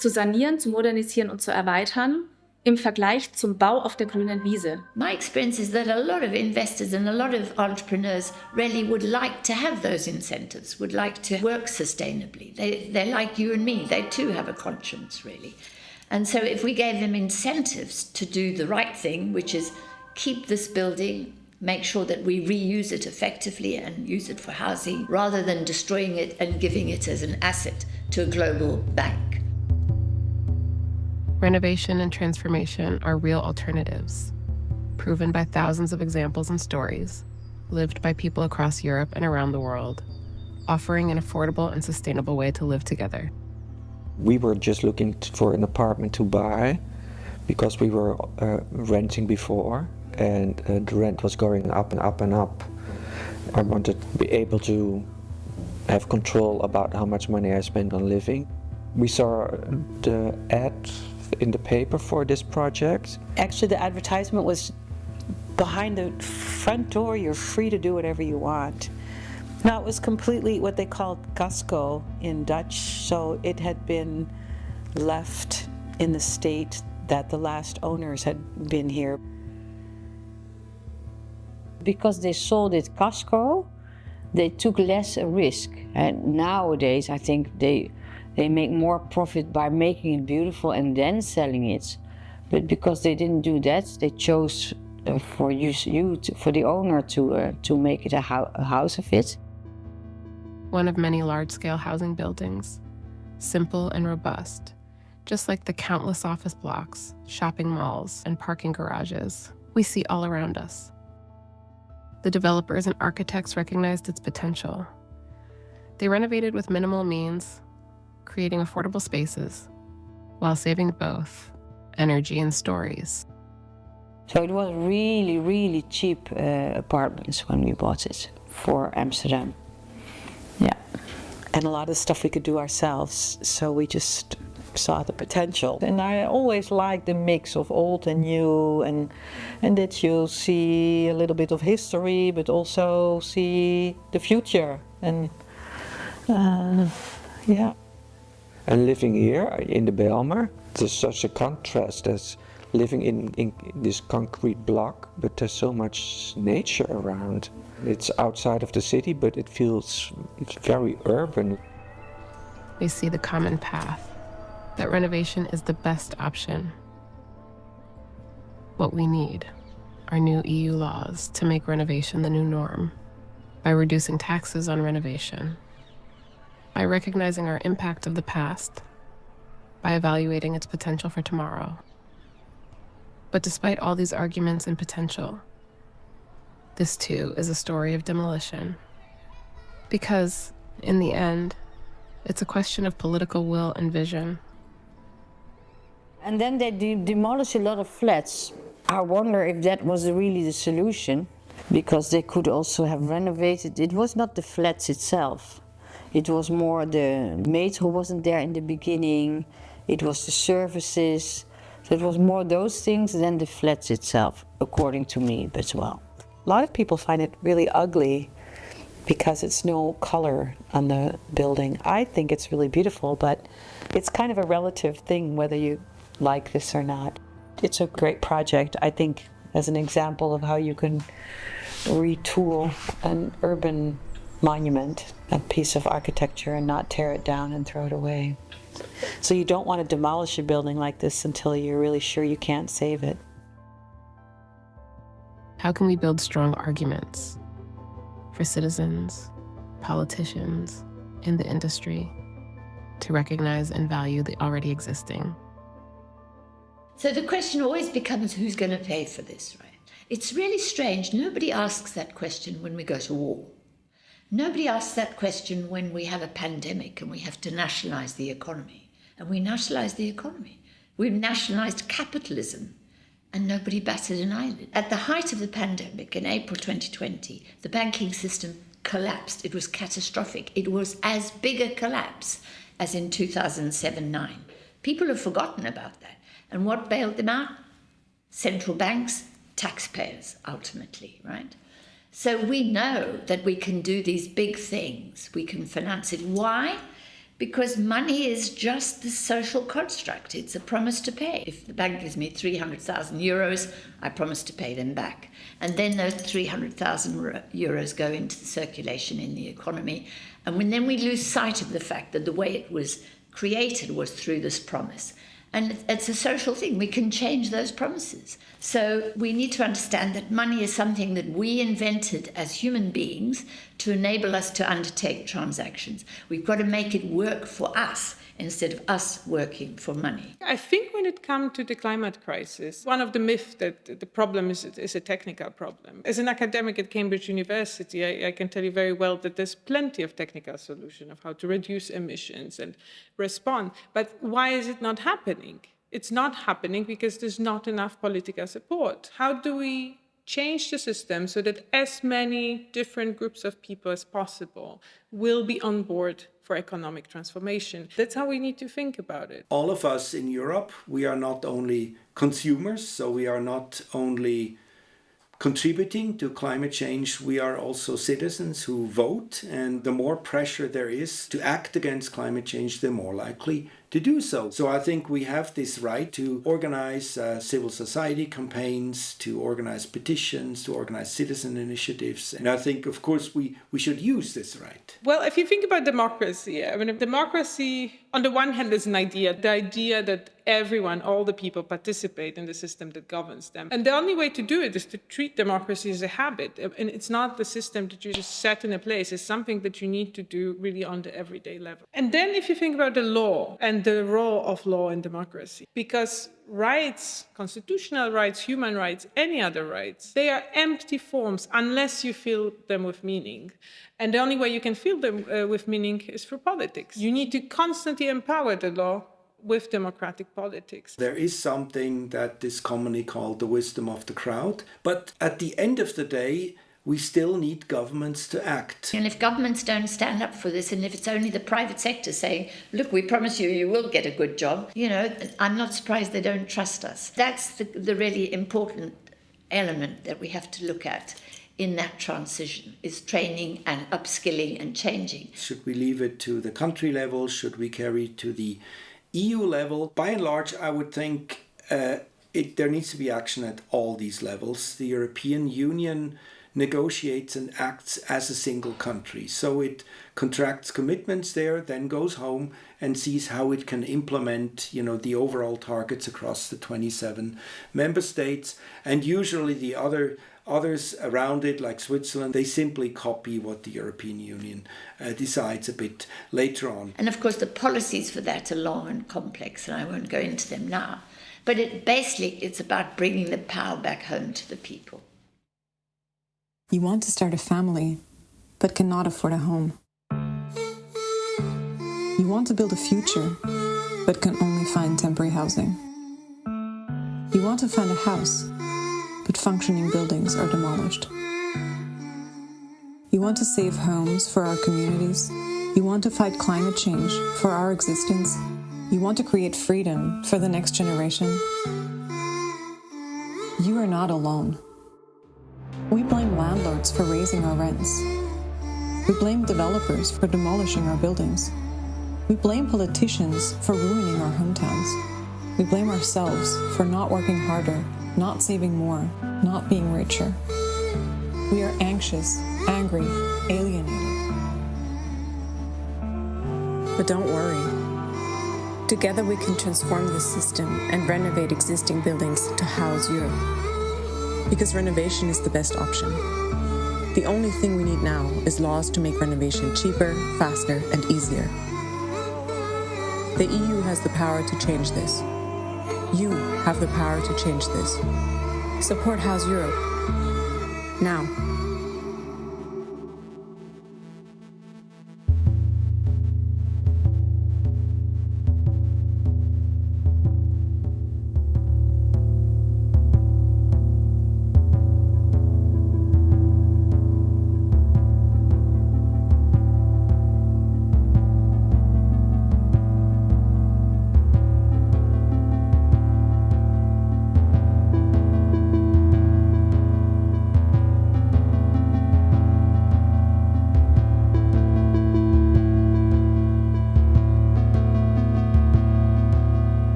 zu sanieren, zu modernisieren und zu erweitern, im Vergleich zum Bau auf der grünen Wiese. My experience is that a lot of investors and a lot of entrepreneurs really would like to have those incentives, would like to work sustainably. They're like you and me, they too have a conscience, really. And so if we gave them incentives to do the right thing, which is keep this building, make sure that we reuse it effectively and use it for housing, rather than destroying it and giving it as an asset to a global bank. Renovation and transformation are real alternatives, proven by thousands of examples and stories, lived by people across Europe and around the world, offering an affordable and sustainable way to live together. We were just looking for an apartment to buy because we were renting before, and the rent was going up and up and up. I wanted to be able to have control about how much money I spent on living. We saw the ad in the paper for this project. Actually, the advertisement was behind the front door. You're free to do whatever you want. Now, it was completely what they called casco in Dutch, so it had been left in the state that the last owners had been here. Because they sold it casco, they took less risk. And nowadays, I think they make more profit by making it beautiful and then selling it. But because they didn't do that, they chose for the owner to make it a house of it. One of many large-scale housing buildings, simple and robust, just like the countless office blocks, shopping malls, and parking garages we see all around us. The developers and architects recognized its potential. They renovated with minimal means, creating affordable spaces, while saving both energy and stories. So it was really, really cheap apartments when we bought it for Amsterdam. Yeah. And a lot of stuff we could do ourselves, so we just saw the potential. And I always like the mix of old and new, and that you see a little bit of history, but also see the future. And yeah. And living here in the Bijlmer, there's such a contrast as living in this concrete block, but there's so much nature around. It's outside of the city, but it's very urban. They see the common path, that renovation is the best option. What we need are new EU laws to make renovation the new norm, by reducing taxes on renovation, by recognizing our impact of the past, by evaluating its potential for tomorrow. But despite all these arguments and potential, this too is a story of demolition. Because, in the end, it's a question of political will and vision. And then they demolished a lot of flats. I wonder if that was really the solution, because they could also have renovated. It was not the flats itself. It was more the maid who wasn't there in the beginning. It was the services. So it was more those things than the flats itself, according to me as well. A lot of people find it really ugly because it's no color on the building. I think it's really beautiful, but it's kind of a relative thing whether you like this or not. It's a great project, I think, as an example of how you can retool an urban monument, a piece of architecture, and not tear it down and throw it away. So you don't want to demolish a building like this until you're really sure you can't save it. How can we build strong arguments for citizens, politicians, in the industry to recognize and value the already existing? So the question always becomes, who's going to pay for this, right? It's really strange. Nobody asks that question when we go to war. Nobody asks that question when we have a pandemic and we have to nationalize the economy. And we nationalize the economy. We've nationalized capitalism, and nobody batted an eyelid. At the height of the pandemic, in April 2020, the banking system collapsed. It was catastrophic. It was as big a collapse as in 2007-9. People have forgotten about that. And what bailed them out? Central banks, taxpayers, ultimately, right? So we know that we can do these big things. We can finance it. Why? Because money is just the social construct. It's a promise to pay. If the bank gives me 300,000 euros, I promise to pay them back. And then those 300,000 euros go into the circulation in the economy. And then we lose sight of the fact that the way it was created was through this promise. And it's a social thing. We can change those promises. So we need to understand that money is something that we invented as human beings to enable us to undertake transactions. We've got to make it work for us instead of us working for money. I think when it comes to the climate crisis, one of the myths that the problem is a technical problem. As an academic at Cambridge University, I can tell you very well that there's plenty of technical solutions of how to reduce emissions and respond. But why is it not happening? It's not happening because there's not enough political support. How do we change the system so that as many different groups of people as possible will be on board for economic transformation? That's how we need to think about it. All of us in Europe, we are not only consumers, so we are not only contributing to climate change, we are also citizens who vote, and the more pressure there is to act against climate change, the more likely to do so. So I think we have this right to organize civil society campaigns, to organize petitions, to organize citizen initiatives. And I think, of course, we should use this right. Well, if you think about democracy, I mean, democracy, on the one hand, is an idea, the idea that everyone, all the people, participate in the system that governs them. And the only way to do it is to treat democracy as a habit. And it's not the system that you just set in a place. It's something that you need to do really on the everyday level. And then if you think about the law and the role of law in democracy, because rights, constitutional rights, human rights, any other rights, they are empty forms unless you fill them with meaning. And the only way you can fill them with meaning is through politics. You need to constantly empower the law with democratic politics. There is something that is commonly called the wisdom of the crowd, but at the end of the day, we still need governments to act. And if governments don't stand up for this, and if it's only the private sector saying, look, we promise you, you will get a good job, I'm not surprised they don't trust us. That's the really important element that we have to look at in that transition, is training and upskilling and changing. Should we leave it to the country level? Should we carry it to the EU level? By and large, I would think there needs to be action at all these levels. The European Union negotiates and acts as a single country. So it contracts commitments there, then goes home and sees how it can implement, the overall targets across the 27 member states. And usually the others around it, like Switzerland, they simply copy what the European Union decides a bit later on. And of course, the policies for that are long and complex, and I won't go into them now. But it's about bringing the power back home to the people. You want to start a family, but cannot afford a home. You want to build a future, but can only find temporary housing. You want to find a house, but functioning buildings are demolished. You want to save homes for our communities. You want to fight climate change for our existence. You want to create freedom for the next generation. You are not alone. We blame landlords for raising our rents. We blame developers for demolishing our buildings. We blame politicians for ruining our hometowns. We blame ourselves for not working harder, not saving more, not being richer. We are anxious, angry, alienated. But don't worry. Together we can transform the system and renovate existing buildings to house Europe. Because renovation is the best option. The only thing we need now is laws to make renovation cheaper, faster, and easier. The EU has the power to change this. You have the power to change this. Support House Europe. Now.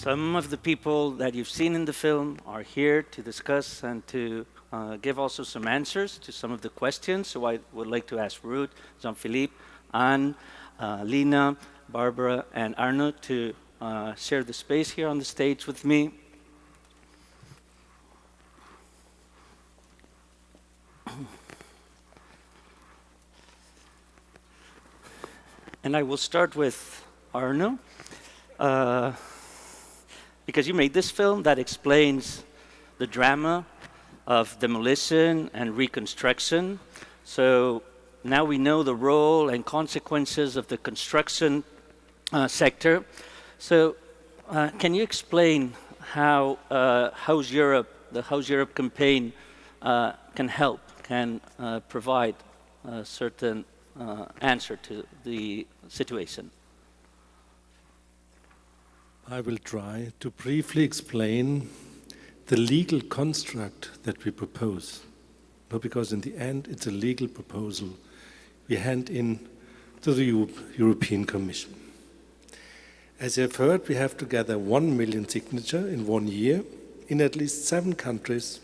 Some of the people that you've seen in the film are here to discuss and to give also some answers to some of the questions. So I would like to ask Ruth, Jean-Philippe, Anne, Lina, Barbara, and Arno to share the space here on the stage with me. And I will start with Arno, because you made this film that explains the drama of demolition and reconstruction. So now we know the role and consequences of the construction sector. So can you explain how House Europe, the House Europe campaign, can help, can provide a certain answer to the situation? I will try to briefly explain the legal construct that we propose. No, because in the end, it's a legal proposal we hand in to the European Commission. As you have heard, we have to gather 1 million signatures in 1 year in at least 7 countries.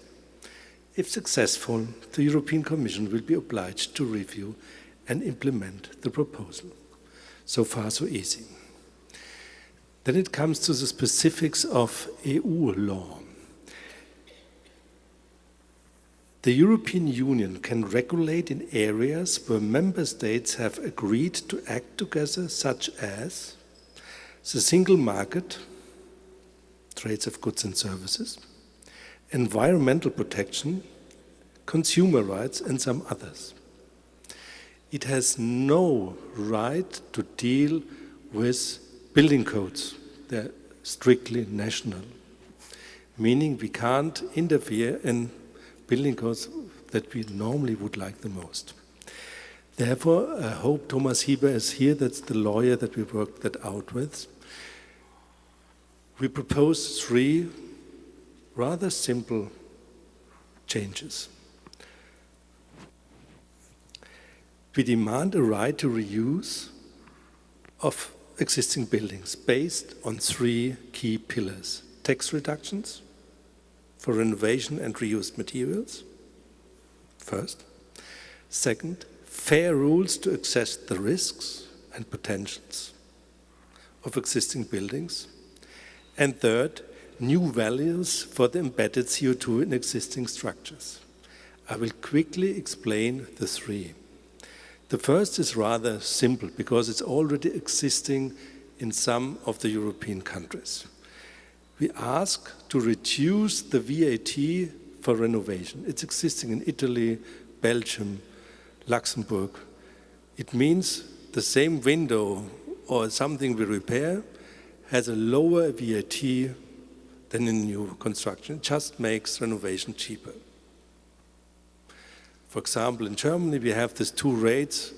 If successful, the European Commission will be obliged to review and implement the proposal. So far, so easy. Then it comes to the specifics of EU law. The European Union can regulate in areas where member states have agreed to act together, such as the single market, trades of goods and services, environmental protection, consumer rights, and some others. It has no right to deal with building codes. They're strictly national, meaning we can't interfere in building codes that we normally would like the most. Therefore, I hope Thomas Hieber is here, that's the lawyer that we worked that out with. We propose 3 rather simple changes. We demand a right to reuse of existing buildings based on 3 key pillars: tax reductions for renovation and reused materials, first. Second, fair rules to assess the risks and potentials of existing buildings. And third, new values for the embedded CO2 in existing structures. I will quickly explain the 3. The first is rather simple because it's already existing in some of the European countries. We ask to reduce the VAT for renovation. It's existing in Italy, Belgium, Luxembourg. It means the same window or something we repair has a lower VAT than in new construction. It just makes renovation cheaper. For example, in Germany, we have these 2 rates,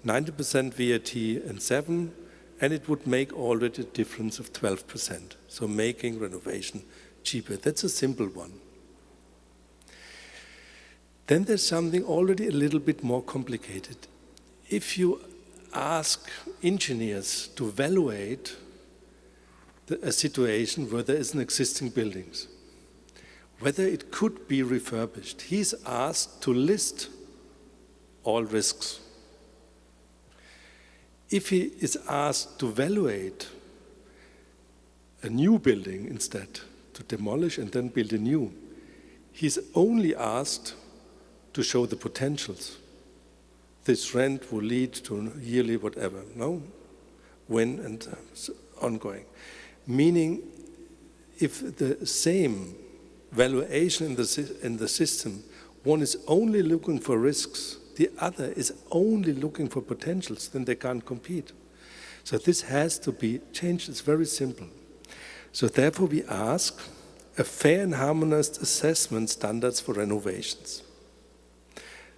90% VAT and 7%, and it would make already a difference of 12%, so making renovation cheaper. That's a simple one. Then there's something already a little bit more complicated. If you ask engineers to evaluate a situation where there is an existing buildings, whether it could be refurbished, he's asked to list all risks. If he is asked to evaluate a new building instead, to demolish and then build a new, he's only asked to show the potentials. This rent will lead to yearly whatever, no? When and ongoing. Meaning, if the same valuation in the system, one is only looking for risks, the other is only looking for potentials, then they can't compete. So this has to be changed. It's very simple. So therefore we ask a fair and harmonized assessment standards for renovations.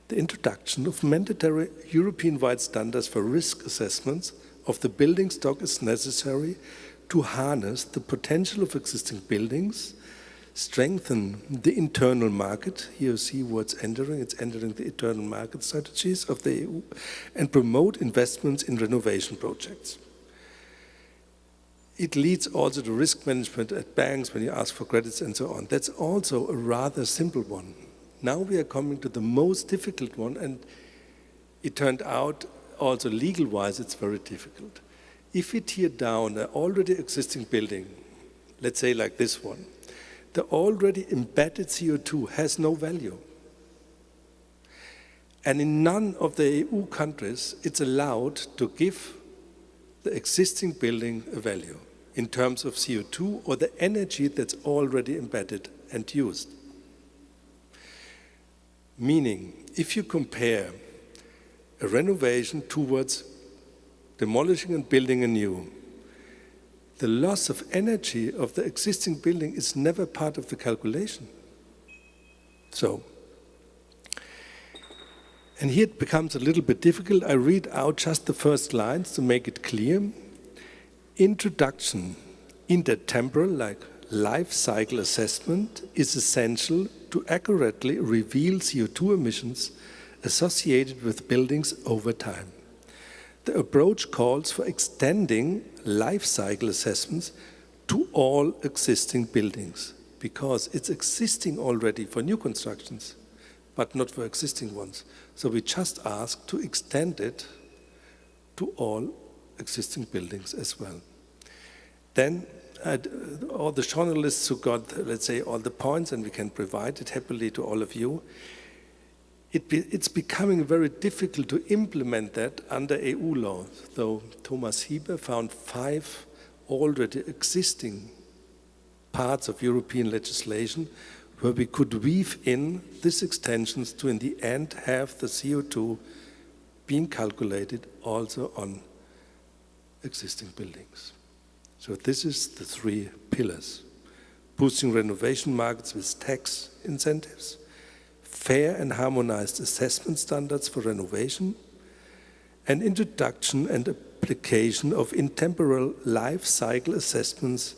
The introduction of mandatory European-wide standards for risk assessments of the building stock is necessary to harness the potential of existing buildings, strengthen the internal market, here you see what's entering, it's entering the internal market strategies of the EU, and promote investments in renovation projects. it leads also to risk management at banks when you ask for credits and so on. That's also a rather simple one. Now we are coming to the most difficult one, and it turned out also legal-wise it's very difficult. If we tear down an already existing building, let's say like this one, the already embedded CO2 has no value. And in none of the EU countries it's allowed to give the existing building a value in terms of CO2 or the energy that's already embedded and used. Meaning, if you compare a renovation towards demolishing and building anew, the loss of energy of the existing building is never part of the calculation. So, and here it becomes a little bit difficult. I read out just the first lines to make it clear. Introduction intertemporal, like life cycle assessment, is essential to accurately reveal CO2 emissions associated with buildings over time. The approach calls for extending life cycle assessments to all existing buildings, because it's existing already for new constructions, but not for existing ones. So we just ask to extend it to all existing buildings as well. Then all the journalists who got, let's say, all the points, and we can provide it happily to all of you, it's becoming very difficult to implement that under EU law. So Thomas Hieber found 5 already existing parts of European legislation where we could weave in these extensions to, in the end, have the CO2 being calculated also on existing buildings. So this is the 3 pillars: boosting renovation markets with tax incentives, fair and harmonized assessment standards for renovation, and introduction and application of intemporal life cycle assessments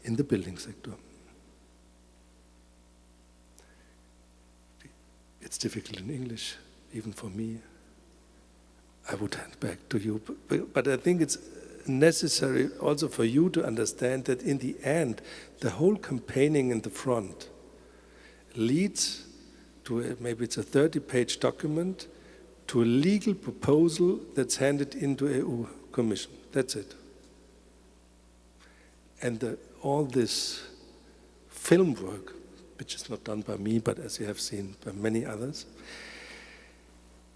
in the building sector. It's difficult in English, even for me. I would hand back to you, but I think it's necessary also for you to understand that in the end, the whole campaigning in the front leads to maybe it's a 30-page document, to a legal proposal that's handed into EU Commission. That's it. And all this film work, which is not done by me, but as you have seen by many others,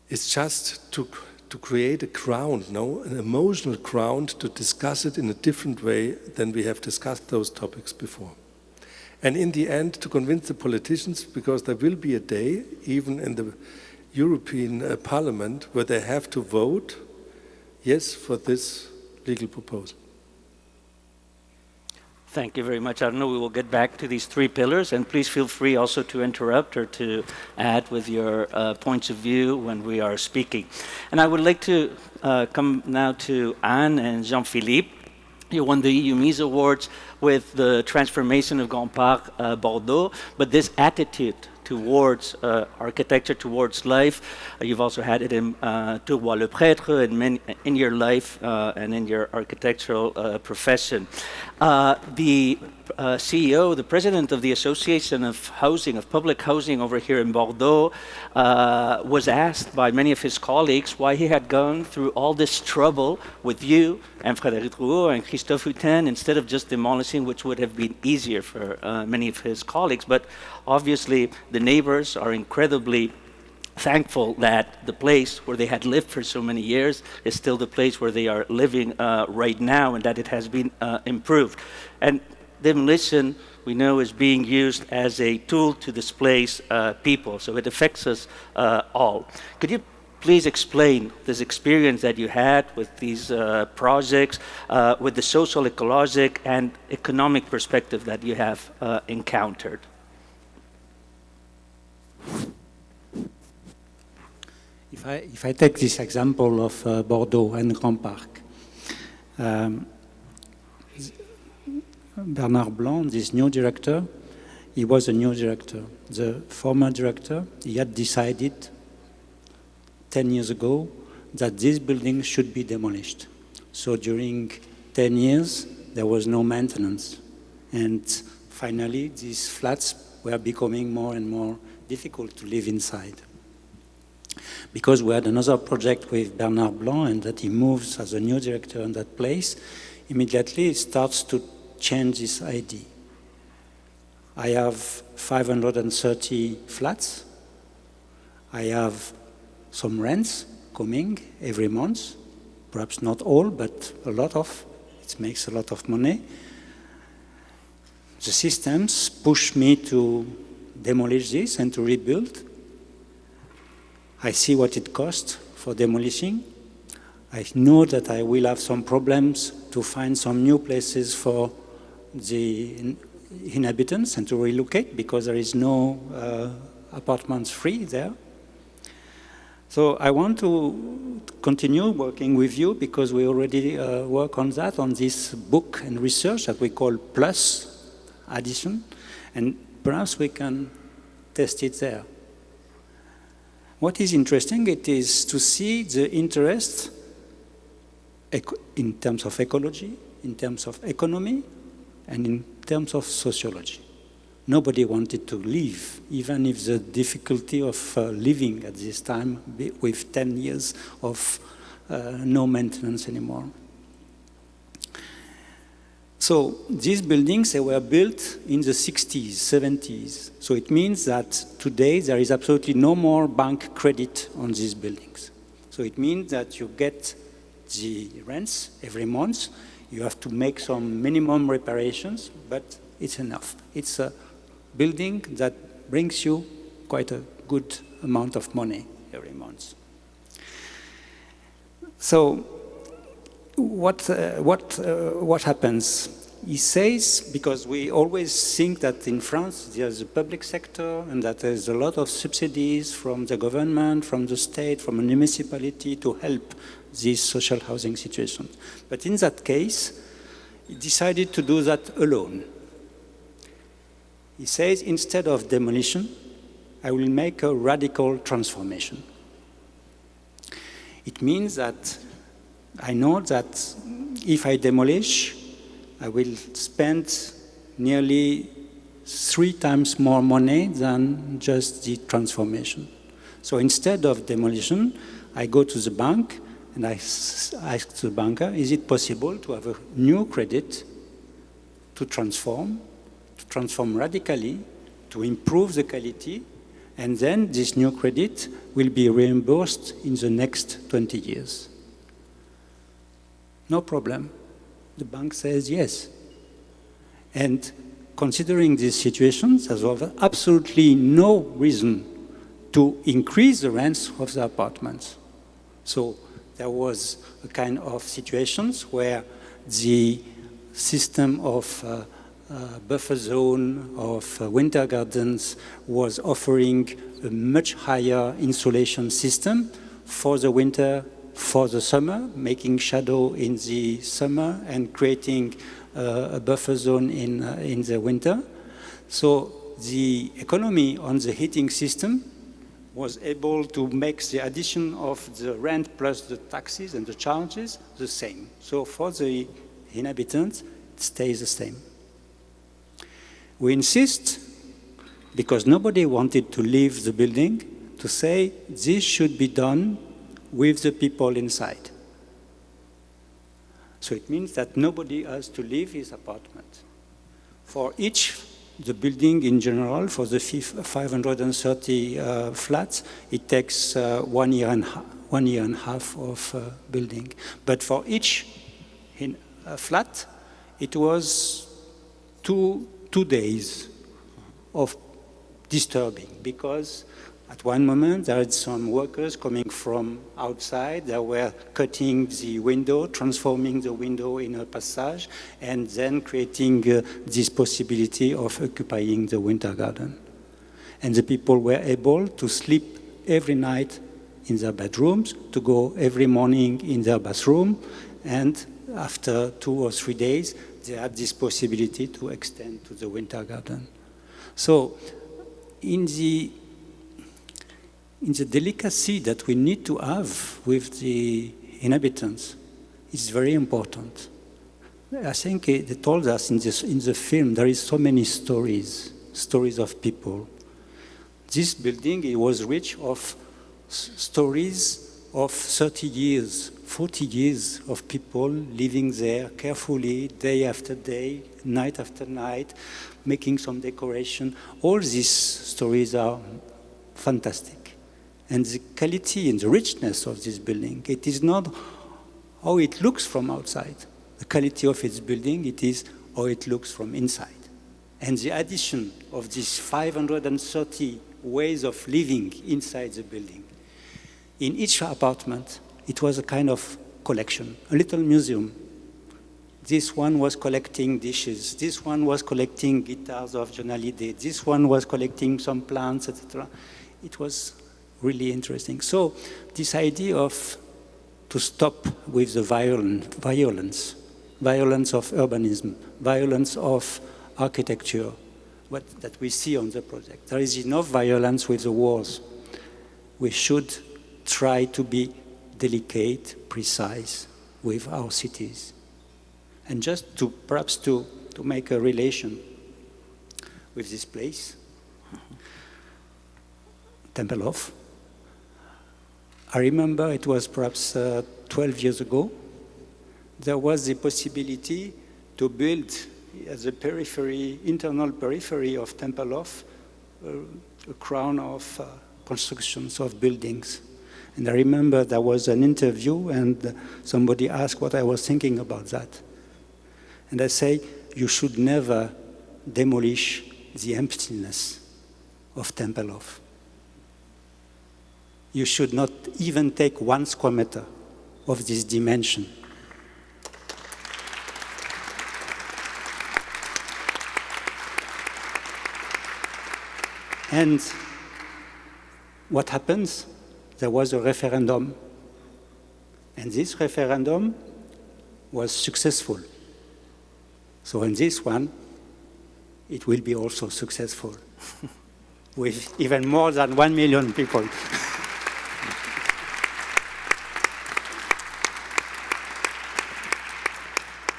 is just to create a ground, an emotional ground to discuss it in a different way than we have discussed those topics before. And in the end, to convince the politicians, because there will be a day, even in the European Parliament, where they have to vote yes for this legal proposal. Thank you very much, Arno. We will get back to these 3 pillars, and please feel free also to interrupt or to add with your points of view when we are speaking. And I would like to come now to Anne and Jean-Philippe. You won the EU Mise Awards with the transformation of Grand Parc Bordeaux, but this attitude towards architecture, towards life, you've also had it in Tourbois le Prêtre, in your life and in your architectural profession. The CEO, the president of the Association of Housing, of Public Housing over here in Bordeaux, was asked by many of his colleagues why he had gone through all this trouble with you and Frédéric Rouault and Christophe Hutin instead of just demolishing, which would have been easier for many of his colleagues. But obviously, the neighbors are incredibly thankful that the place where they had lived for so many years is still the place where they are living right now, and that it has been improved. And demolition, we know, is being used as a tool to displace people, so it affects us all. Could you please explain this experience that you had with these projects, with the social, ecologic, and economic perspective that you have encountered? If I take this example of Bordeaux and Grand Parc, Bernard Blanc, this new director, he was a new director. The former director, he had decided 10 years ago that this building should be demolished. So during 10 years, there was no maintenance. And finally, these flats were becoming more and more difficult to live inside. Because we had another project with Bernard Blanc, and that he moves as a new director in that place, immediately it starts to change this idea. I have 530 flats. I have some rents coming every month, perhaps not all, but a lot of. It makes a lot of money. The systems push me to demolish this and to rebuild. I see what it costs for demolishing. I know that I will have some problems to find some new places for the inhabitants and to relocate because there is no apartments free there. So I want to continue working with you because we already work on that, on this book and research that we call Plus Addition, and perhaps we can test it there. What is interesting, it is to see the interest in terms of ecology, in terms of economy, and in terms of sociology. Nobody wanted to leave, even if the difficulty of living at this time with 10 years of no maintenance anymore. So these buildings, they were built in the 60s, 70s. So it means that today there is absolutely no more bank credit on these buildings. So it means that you get the rents every month. You have to make some minimum reparations, but it's enough. It's a building that brings you quite a good amount of money every month. So what happens? He says, because we always think that in France there's a public sector and that there's a lot of subsidies from the government, from the state, from a municipality to help these social housing situations. But in that case, he decided to do that alone. He says, instead of demolition, I will make a radical transformation. It means that I know that if I demolish, I will spend nearly 3 times more money than just the transformation. So instead of demolition, I go to the bank and I ask the banker, is it possible to have a new credit to transform radically, to improve the quality, and then this new credit will be reimbursed in the next 20 years. No problem. The bank says yes. And considering these situations, there was absolutely no reason to increase the rents of the apartments. So there was a kind of situations where the system of buffer zone of winter gardens was offering a much higher insulation system for the winter, for the summer, making shadow in the summer and creating a buffer zone in the winter. So the economy on the heating system was able to make the addition of the rent plus the taxes and the charges the same. So for the inhabitants, it stays the same. We insist, because nobody wanted to leave the building, to say this should be done with the people inside. So it means that nobody has to leave his apartment. For each, the building in general, for the 530 flats, it takes 1 year and a half of building. But for each flat, it was two days of disturbing, because at one moment there had some workers coming from outside. They were cutting the window, transforming the window in a passage, and then creating this possibility of occupying the winter garden. And the people were able to sleep every night in their bedrooms, to go every morning in their bathroom, and after 2 or 3 days, they had this possibility to extend to the winter garden. So in the delicacy that we need to have with the inhabitants, it's very important. I think they told us in the film there is so many stories of people. This building, it was rich of stories of 30 years, 40 years of people living there carefully, day after day, night after night, making some decoration. All these stories are fantastic. And the quality and the richness of this building, it is not how it looks from outside. The quality of its building, it is how it looks from inside. And the addition of these 530 ways of living inside the building. In each apartment, it was a kind of collection, a little museum. This one was collecting dishes. This one was collecting guitars of John Hallyday. This one was collecting some plants, etc. It was really interesting. So this idea of to stop with the violence of urbanism, violence of architecture, that we see on the project. There is enough violence with the walls. We should try to be delicate, precise with our cities. And just to perhaps to make a relation with this place, Tempelhof. I remember it was perhaps 12 years ago, there was the possibility to build at the periphery, internal periphery of Tempelhof, a crown of constructions of buildings. And I remember there was an interview and somebody asked what I was thinking about that. And I say, you should never demolish the emptiness of Tempelhof. You should not even take 1 square meter of this dimension. And what happens? There was a referendum. And this referendum was successful. So in this one, it will be also successful with even more than 1 million people.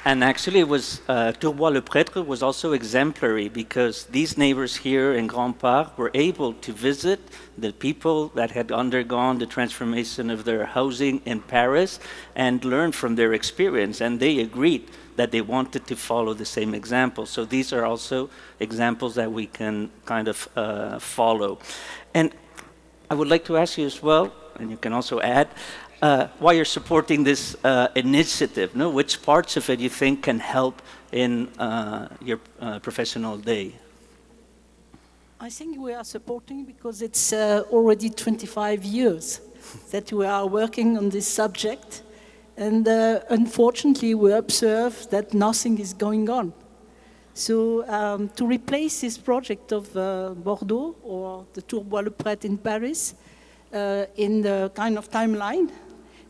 And actually, it was Tourbois-le-Prêtre was also exemplary because these neighbors here in Grand Parc were able to visit the people that had undergone the transformation of their housing in Paris and learn from their experience. And they agreed that they wanted to follow the same example. So these are also examples that we can kind of follow. And I would like to ask you as well, and you can also add, why you're supporting this initiative, no? Which parts of it you think can help in your professional day? I think we are supporting because it's already 25 years that we are working on this subject. And unfortunately, we observe that nothing is going on. So to replace this project of Bordeaux or the Tourbois-le-Prêtre in Paris in the kind of timeline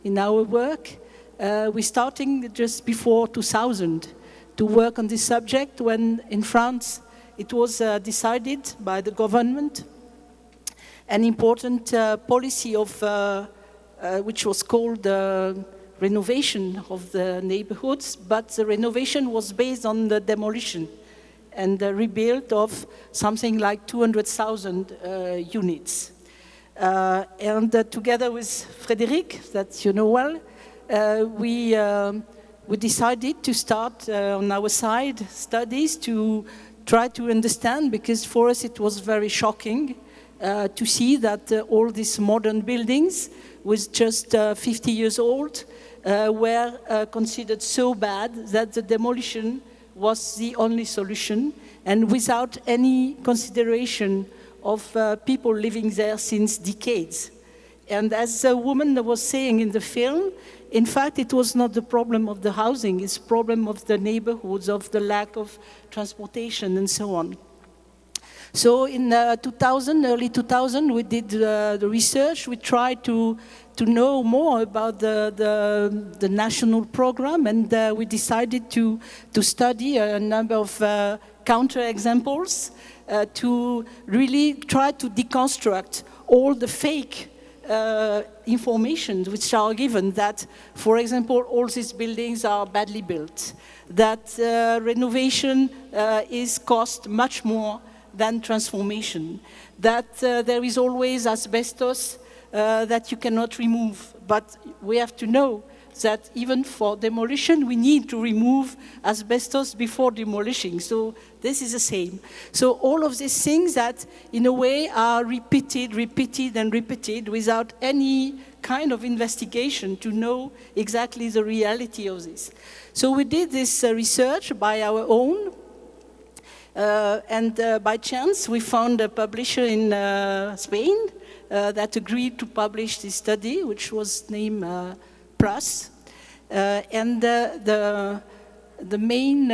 in our work, we're starting just before 2000 to work on this subject when in France it was decided by the government an important policy of which was called renovation of the neighborhoods, but the renovation was based on the demolition and the rebuild of something like 200,000 units. And together with Frédéric, that you know well, we decided to start on our side studies to try to understand, because for us it was very shocking to see that all these modern buildings with just 50 years old were considered so bad that the demolition was the only solution, and without any consideration of people living there since decades. And as a woman was saying in the film, in fact, it was not the problem of the housing, it's the problem of the neighborhoods, of the lack of transportation and so on. So in 2000, early 2000, we did the research. We tried to know more about the national program, and we decided to study a number of counterexamples to really try to deconstruct all the fake information which are given that, for example, all these buildings are badly built, that renovation is cost much more than transformation, that there is always asbestos that you cannot remove. But we have to know that even for demolition, we need to remove asbestos before demolishing. So this is the same. So all of these things that, in a way, are repeated without any kind of investigation to know exactly the reality of this. So we did this research by our own, and by chance, we found a publisher in Spain that agreed to publish this study, which was named Plus. And the main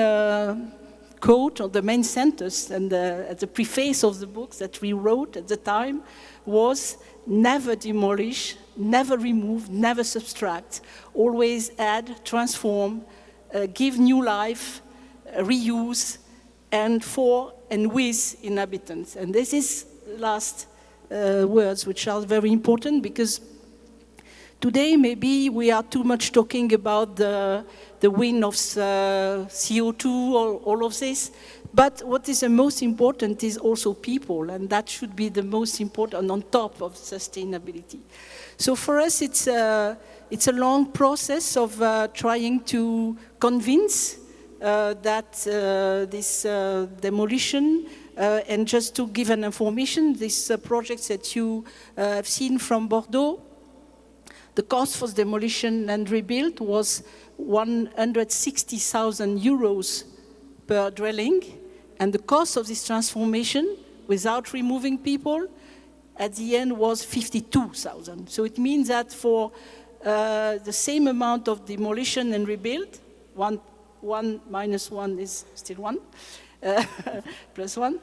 quote, or the main sentence, and at the preface of the book that we wrote at the time was, never demolish, never remove, never subtract, always add, transform, give new life, reuse, and for and with inhabitants. And this is the last words, which are very important, because today maybe we are too much talking about the wind of CO2 or all of this, but what is the most important is also people, and that should be the most important on top of sustainability. So for us it's a long process of trying to convince that this demolition, and just to give an information, this project that you have seen from Bordeaux, the cost for demolition and rebuild was 160,000 euros per dwelling, and the cost of this transformation, without removing people, at the end was 52,000. So it means that for the same amount of demolition and rebuild, one minus one is still one, plus one,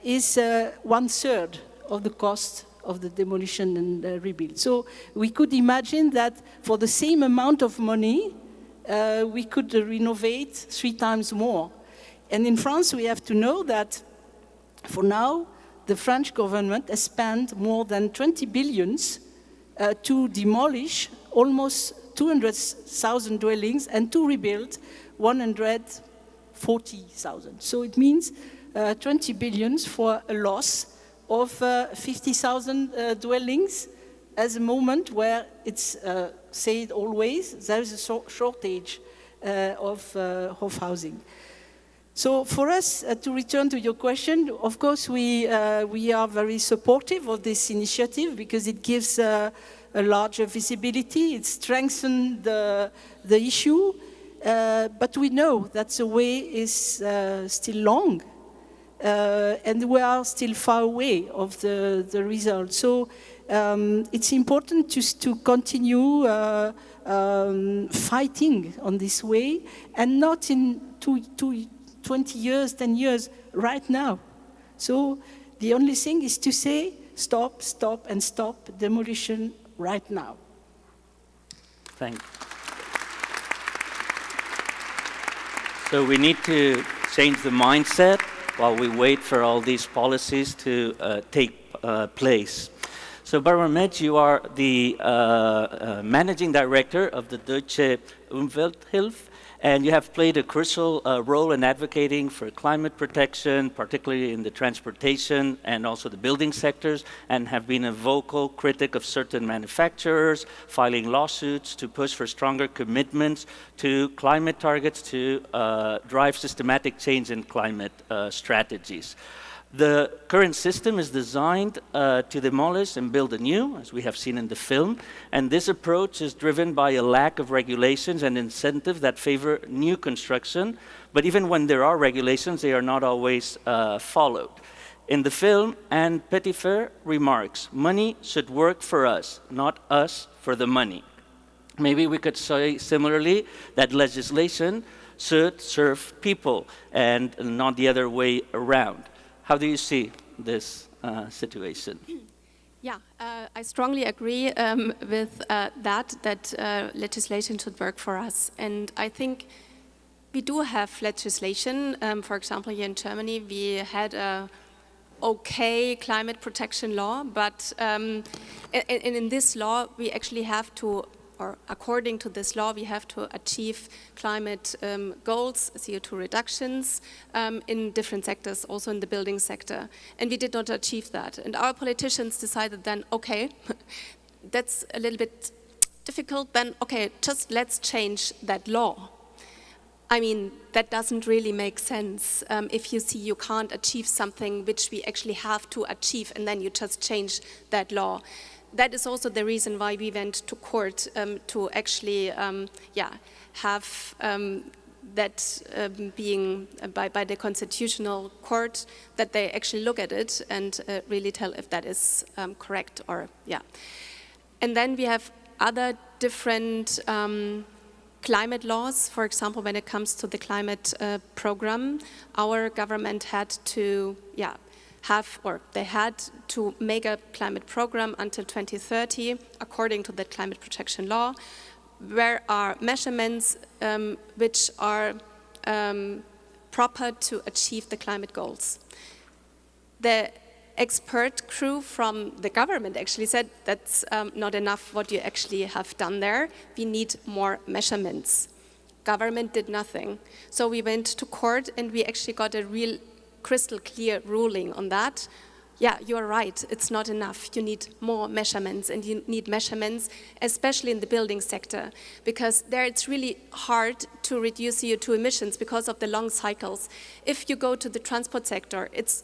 is 1/3 of the cost of the demolition and rebuild. So we could imagine that for the same amount of money, we could renovate 3 times more. And in France, we have to know that for now, the French government has spent more than 20 billions to demolish almost 200,000 dwellings and to rebuild 140,000. So it means 20 billions for a loss of 50,000 dwellings at a moment where it's said always there is a shortage of housing. So for us, to return to your question, of course we are very supportive of this initiative because it gives a larger visibility, it strengthens the issue, but we know that the way is still long. And we are still far away of the result. So it's important to continue fighting on this way, and not in 20 years, 10 years, right now. So the only thing is to say, stop, stop, and stop demolition right now. Thank you. So we need to change the mindset while we wait for all these policies to take place. So Barbara Metz, you are the managing director of the Deutsche Umwelthilfe, and you have played a crucial role in advocating for climate protection, particularly in the transportation and also the building sectors, and have been a vocal critic of certain manufacturers, filing lawsuits to push for stronger commitments to climate targets to drive systematic change in climate strategies. The current system is designed to demolish and build anew, as we have seen in the film, and this approach is driven by a lack of regulations and incentives that favor new construction, but even when there are regulations, they are not always followed. In the film, Anne Petitfer remarks, "Money should work for us, not us for the money." Maybe we could say similarly that legislation should serve people and not the other way around. How do you see this situation? Yeah, I strongly agree with that legislation should work for us. And I think we do have legislation. For example, here in Germany, we had a okay climate protection law, but and in this law, we actually have to, or according to this law, we have to achieve climate goals, CO2 reductions in different sectors, also in the building sector. And we did not achieve that. And our politicians decided then, okay, that's a little bit difficult, then okay, just let's change that law. I mean, that doesn't really make sense if you see you can't achieve something which we actually have to achieve and then you just change that law. That is also the reason why we went to court to actually have that being by the Constitutional Court, that they actually look at it and really tell if that is correct or, yeah. And then we have other different climate laws. For example, when it comes to the climate program, our government had to, they had to make a climate program until 2030, according to the climate protection law, where are measurements which are proper to achieve the climate goals. The expert crew from the government actually said that's not enough what you actually have done there. We need more measurements. Government did nothing. So we went to court and we actually got a real crystal clear ruling on that. Yeah, you're right, it's not enough. You need more measurements, and you need measurements, especially in the building sector, because there it's really hard to reduce CO2 emissions because of the long cycles. If you go to the transport sector, it's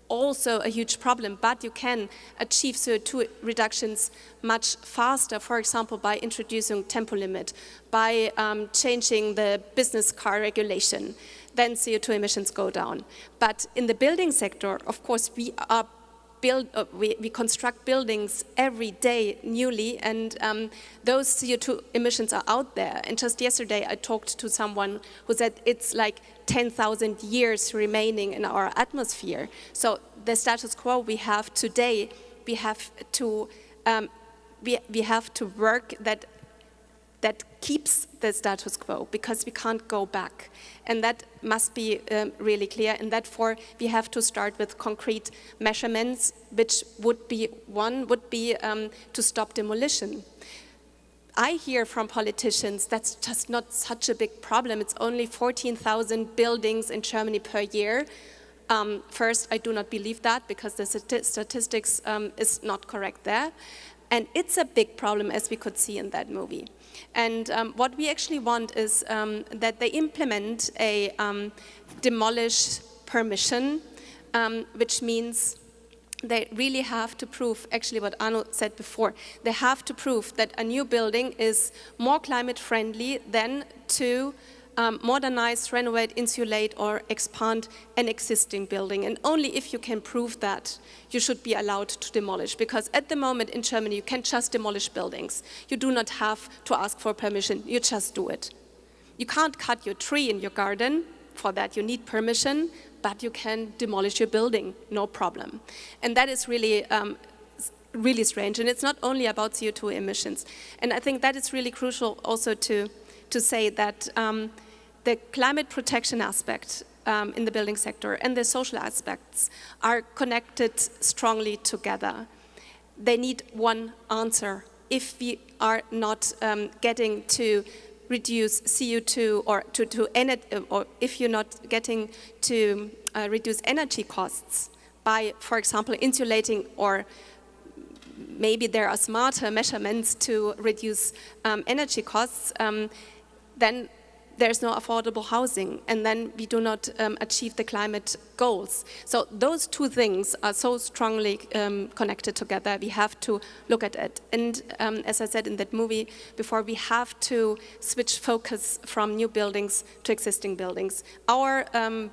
also a huge problem, but you can achieve CO2 reductions much faster, for example, by introducing tempo limit, by changing the business car regulation, then CO2 emissions go down. But in the building sector, of course, we construct buildings every day newly, and those CO2 emissions are out there. And just yesterday I talked to someone who said it's like 10,000 years remaining in our atmosphere. So the status quo we have today, we have to work that keeps the status quo, because we can't go back. And that must be really clear, and therefore we have to start with concrete measurements, which would be to stop demolition. I hear from politicians that's just not such a big problem. It's only 14,000 buildings in Germany per year. First, I do not believe that, because the statistics is not correct there. And it's a big problem, as we could see in that movie. And what we actually want is that they implement a demolish permission, which means they really have to prove, actually what Arno said before, they have to prove that a new building is more climate friendly than to modernize, renovate, insulate, or expand an existing building. And only if you can prove that, you should be allowed to demolish. Because at the moment in Germany, you can just demolish buildings. You do not have to ask for permission, you just do it. You can't cut your tree in your garden. For that you need permission, but you can demolish your building, no problem. And that is really really strange. And it's not only about CO2 emissions. And I think that is really crucial also to say that the climate protection aspect in the building sector and the social aspects are connected strongly together. They need one answer. If we are not getting to reduce CO2 or or if you're not getting to reduce energy costs by, for example, insulating, or maybe there are smarter measurements to reduce energy costs, then there's no affordable housing, and then we do not achieve the climate goals. So those two things are so strongly connected together. We have to look at it. And as I said in that movie before, we have to switch focus from new buildings to existing buildings. Our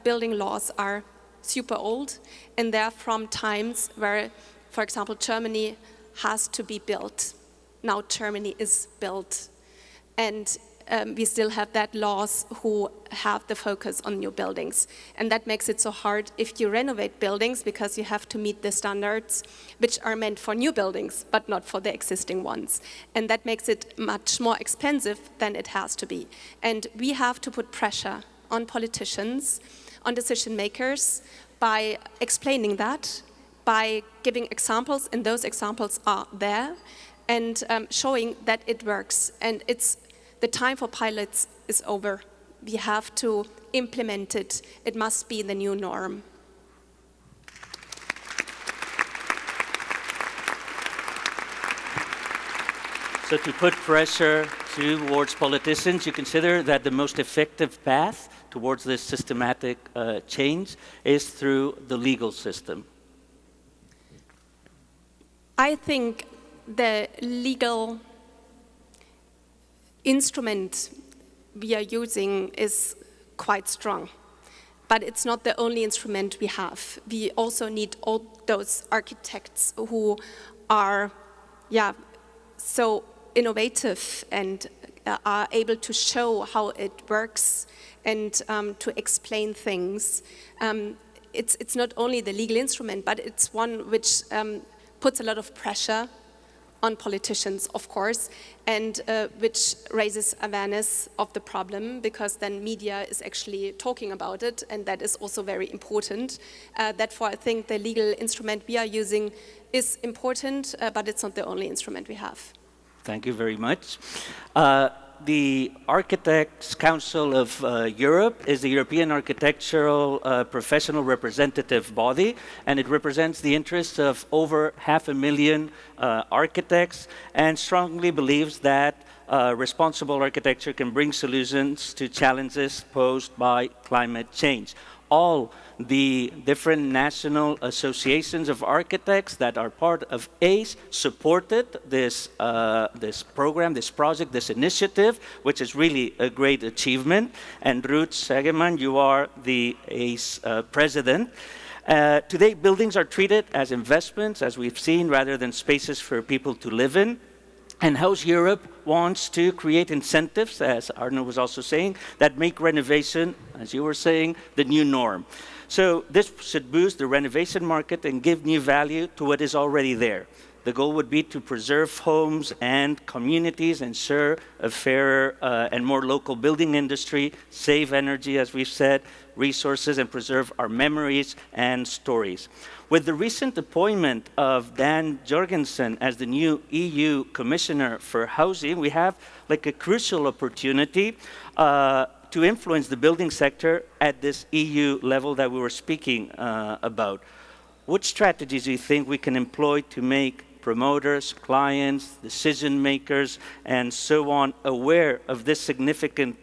building laws are super old, and they're from times where, for example, Germany has to be built. Now Germany is built. And we still have that laws who have the focus on new buildings. And that makes it so hard if you renovate buildings, because you have to meet the standards which are meant for new buildings, but not for the existing ones. And that makes it much more expensive than it has to be. And we have to put pressure on politicians, on decision makers, by explaining that by giving examples, and those examples are there, and showing that it works. And the time for pilots is over. We have to implement it. It must be the new norm. So to put pressure towards politicians, you consider that the most effective path towards this systematic change is through the legal system? I think the legal instrument we are using is quite strong, but it's not the only instrument we have. We also need all those architects who are so innovative and are able to show how it works and to explain things. It's not only the legal instrument, but it's one which puts a lot of pressure on politicians, of course, and which raises awareness of the problem, because then media is actually talking about it, and that is also very important. Therefore, I think the legal instrument we are using is important, but it's not the only instrument we have. Thank you very much. The Architects' Council of Europe is the European architectural professional representative body, and it represents the interests of over 500,000 architects, and strongly believes that responsible architecture can bring solutions to challenges posed by climate change. All the different national associations of architects that are part of ACE supported this program, this project, this initiative, which is really a great achievement. And Ruth Segeman, you are the ACE president. Today, buildings are treated as investments, as we've seen, rather than spaces for people to live in. And HouseEurope wants to create incentives, as Arno was also saying, that make renovation, as you were saying, the new norm. So this should boost the renovation market and give new value to what is already there. The goal would be to preserve homes and communities, ensure a fairer and more local building industry, save energy, as we've said, resources, and preserve our memories and stories. With the recent appointment of Dan Jorgensen as the new EU Commissioner for Housing, we have like a crucial opportunity to influence the building sector at this EU level that we were speaking about. What strategies do you think we can employ to make promoters, clients, decision makers, and so on aware of this significant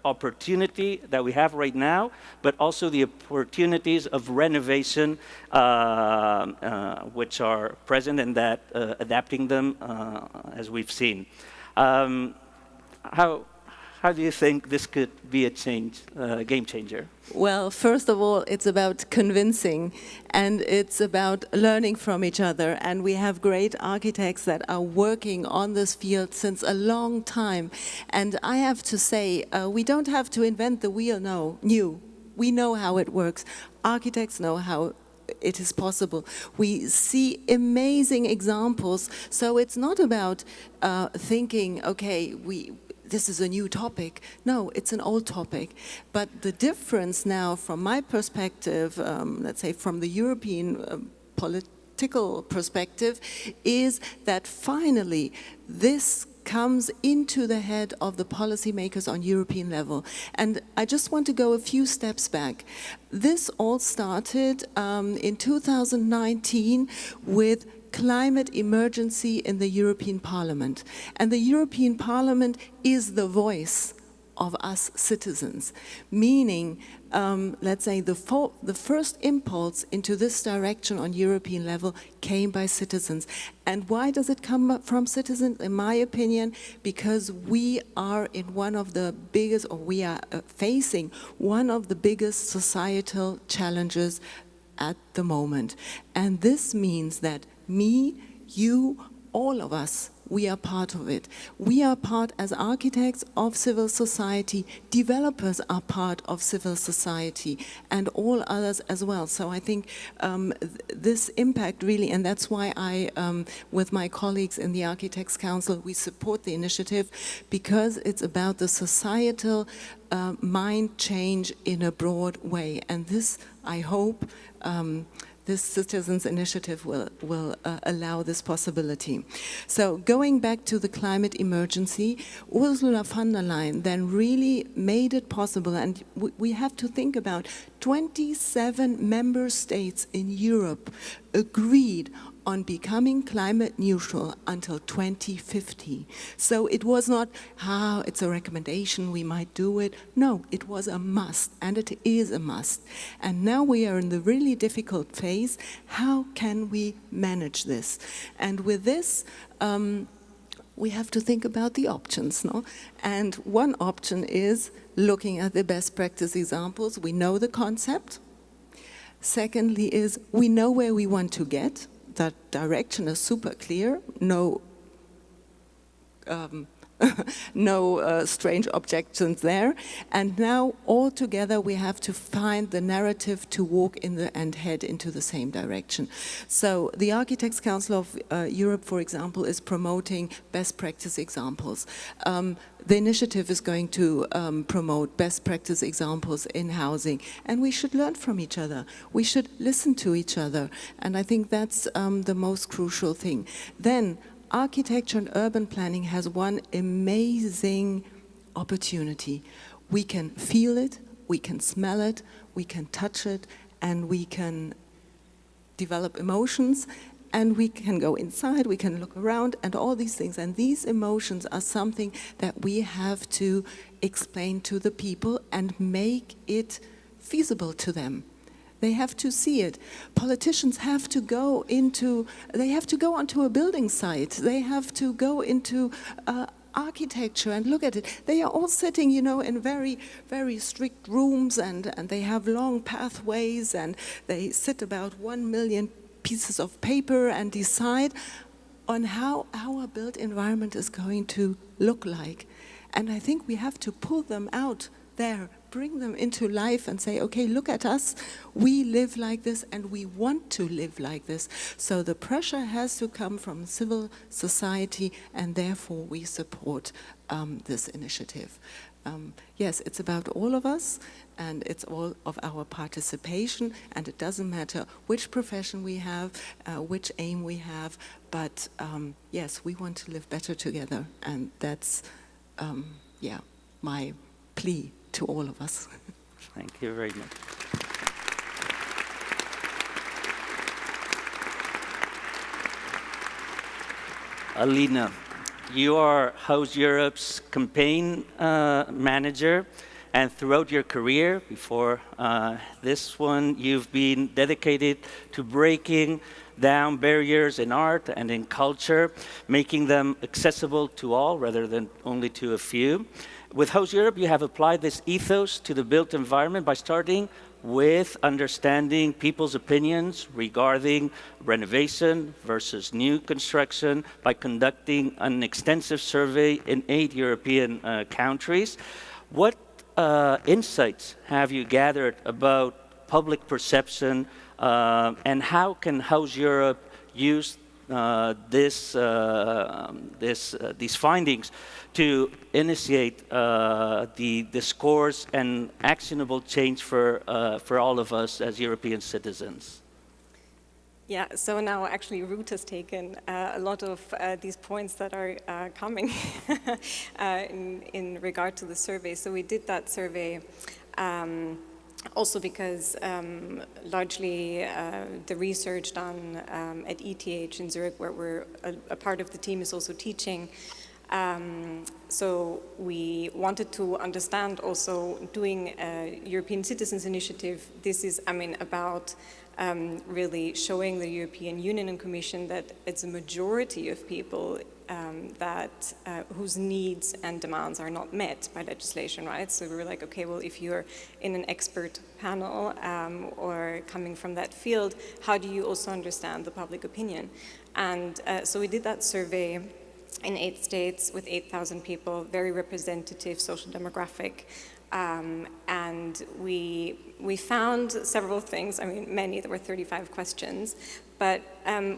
opportunity that we have right now, but also the opportunities of renovation which are present, and that adapting them as we've seen. How do you think this could be a game changer? Well, first of all, it's about convincing, and it's about learning from each other. And we have great architects that are working on this field since a long time. And I have to say, we don't have to invent the wheel new. We know how it works. Architects know how it is possible. We see amazing examples. So it's not about thinking, okay, this is a new topic. No, it's an old topic. But the difference now, from my perspective, let's say from the European political perspective, is that finally this comes into the head of the policymakers on European level. And I just want to go a few steps back. This all started in 2019 with climate emergency in the European Parliament. And the European Parliament is the voice of us citizens, meaning, let's say, the first impulse into this direction on European level came by citizens. And why does it come from citizens? In my opinion, because we are in one of the biggest, or we are facing one of the biggest societal challenges at the moment. And this means that me, you, all of us, we are part of it. We are part, as architects, of civil society. Developers are part of civil society, and all others as well. So I think this impact really, and that's why I, with my colleagues in the Architects' Council, we support the initiative, because it's about the societal mind change in a broad way. And this, I hope, this citizens' initiative will allow this possibility. So going back to the climate emergency, Ursula von der Leyen then really made it possible, and we have to think about 27 member states in Europe agreed on becoming climate neutral until 2050. So it was not, it's a recommendation, we might do it. No, it was a must, and it is a must. And now we are in the really difficult phase. How can we manage this? And with this, we have to think about the options, no? And one option is looking at the best practice examples. We know the concept. Secondly is, we know where we want to get. That direction is super clear, no strange objections there. And now all together we have to find the narrative to walk in and head into the same direction. So the Architects Council of Europe, for example, is promoting best practice examples. The initiative is going to promote best practice examples in housing, and we should learn from each other. We should listen to each other, and I think that's the most crucial thing. Then, architecture and urban planning has one amazing opportunity. We can feel it, we can smell it, we can touch it, and we can develop emotions, and we can go inside, we can look around, and all these things. And these emotions are something that we have to explain to the people and make it feasible to them. They have to see it. Politicians have to go onto a building site. They have to go into architecture and look at it. They are all sitting, in very, very strict rooms, and they have long pathways, and they sit about 1 million pieces of paper and decide on how our built environment is going to look like. And I think we have to pull them out there, bring them into life and say, okay, look at us, we live like this and we want to live like this. So the pressure has to come from civil society, and therefore we support this initiative. Yes, it's about all of us, and it's all of our participation, and it doesn't matter which profession we have, which aim we have, but yes, we want to live better together, and that's, my plea to all of us. Thank you very much. Alina, you are House Europe's campaign manager, and throughout your career, before this one, you've been dedicated to breaking down barriers in art and in culture, making them accessible to all rather than only to a few. With House Europe, you have applied this ethos to the built environment by starting with understanding people's opinions regarding renovation versus new construction by conducting an extensive survey in 8 European countries. What insights have you gathered about public perception, and how can House Europe use these findings to initiate the discourse and actionable change for all of us as European citizens? Yeah, so now actually Ruth has taken a lot of these points that are coming in regard to the survey. So we did that survey also because largely the research done at ETH in Zurich, where we're a part of the team, is also teaching. So we wanted to understand also, doing a European Citizens Initiative, this is, about really showing the European Union and Commission that it's a majority of people whose needs and demands are not met by legislation, right? So we were like, okay, well, if you're in an expert panel or coming from that field, how do you also understand the public opinion? And so we did that survey in 8 states with 8,000 people, very representative social demographic. And we found several things, many, there were 35 questions, but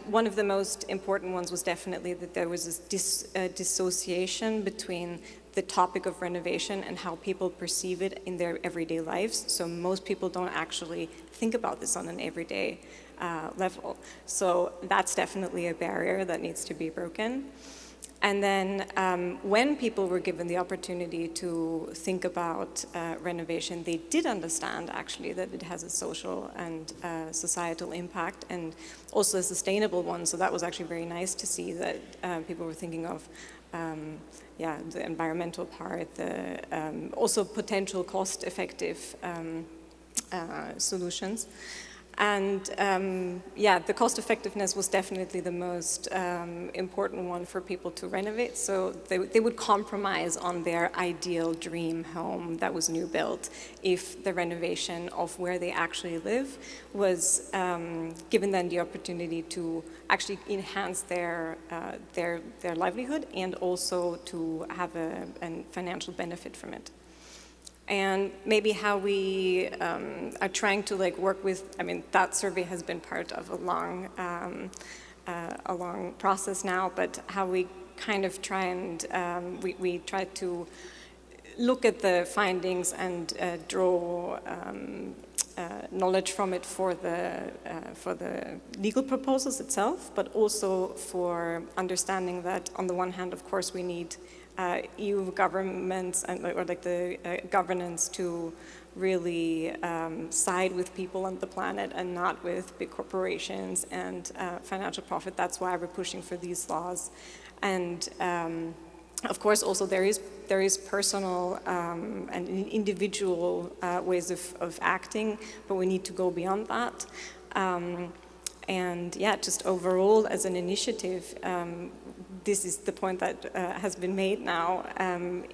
one of the most important ones was definitely that there was this dissociation between the topic of renovation and how people perceive it in their everyday lives. So most people don't actually think about this on an everyday level. So that's definitely a barrier that needs to be broken. And then when people were given the opportunity to think about renovation, they did understand actually that it has a social and societal impact, and also a sustainable one. So that was actually very nice to see that people were thinking of the environmental part, the also potential cost-effective solutions. And the cost effectiveness was definitely the most important one for people to renovate. So they would compromise on their ideal dream home that was new built if the renovation of where they actually live was given them the opportunity to actually enhance their livelihood and also to have a financial benefit from it. And maybe how we are trying to work with, that survey has been part of a long process now, but how we kind of try and, we try to look at the findings and draw knowledge from it for the legal proposals itself, but also for understanding that on the one hand, of course, we need EU governments and the governance to really side with people on the planet and not with big corporations and financial profit. That's why we're pushing for these laws. And of course, also there is personal and individual ways of acting, but we need to go beyond that. And just overall as an initiative, this is the point that has been made now.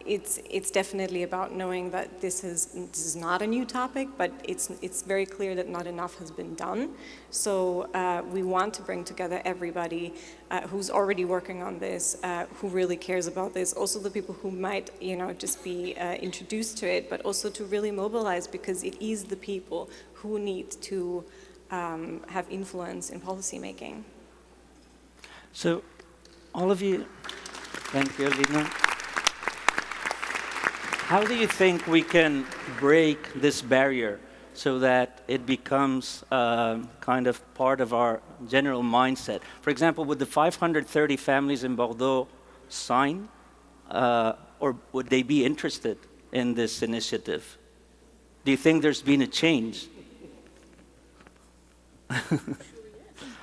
It's definitely about knowing that this is not a new topic, but it's very clear that not enough has been done. So we want to bring together everybody who's already working on this, who really cares about this. Also the people who might, just be introduced to it, but also to really mobilize, because it is the people who need to have influence in policy making. So, all of you, thank you, Lina. How do you think we can break this barrier so that it becomes kind of part of our general mindset? For example, would the 530 families in Bordeaux sign, or would they be interested in this initiative? Do you think there's been a change?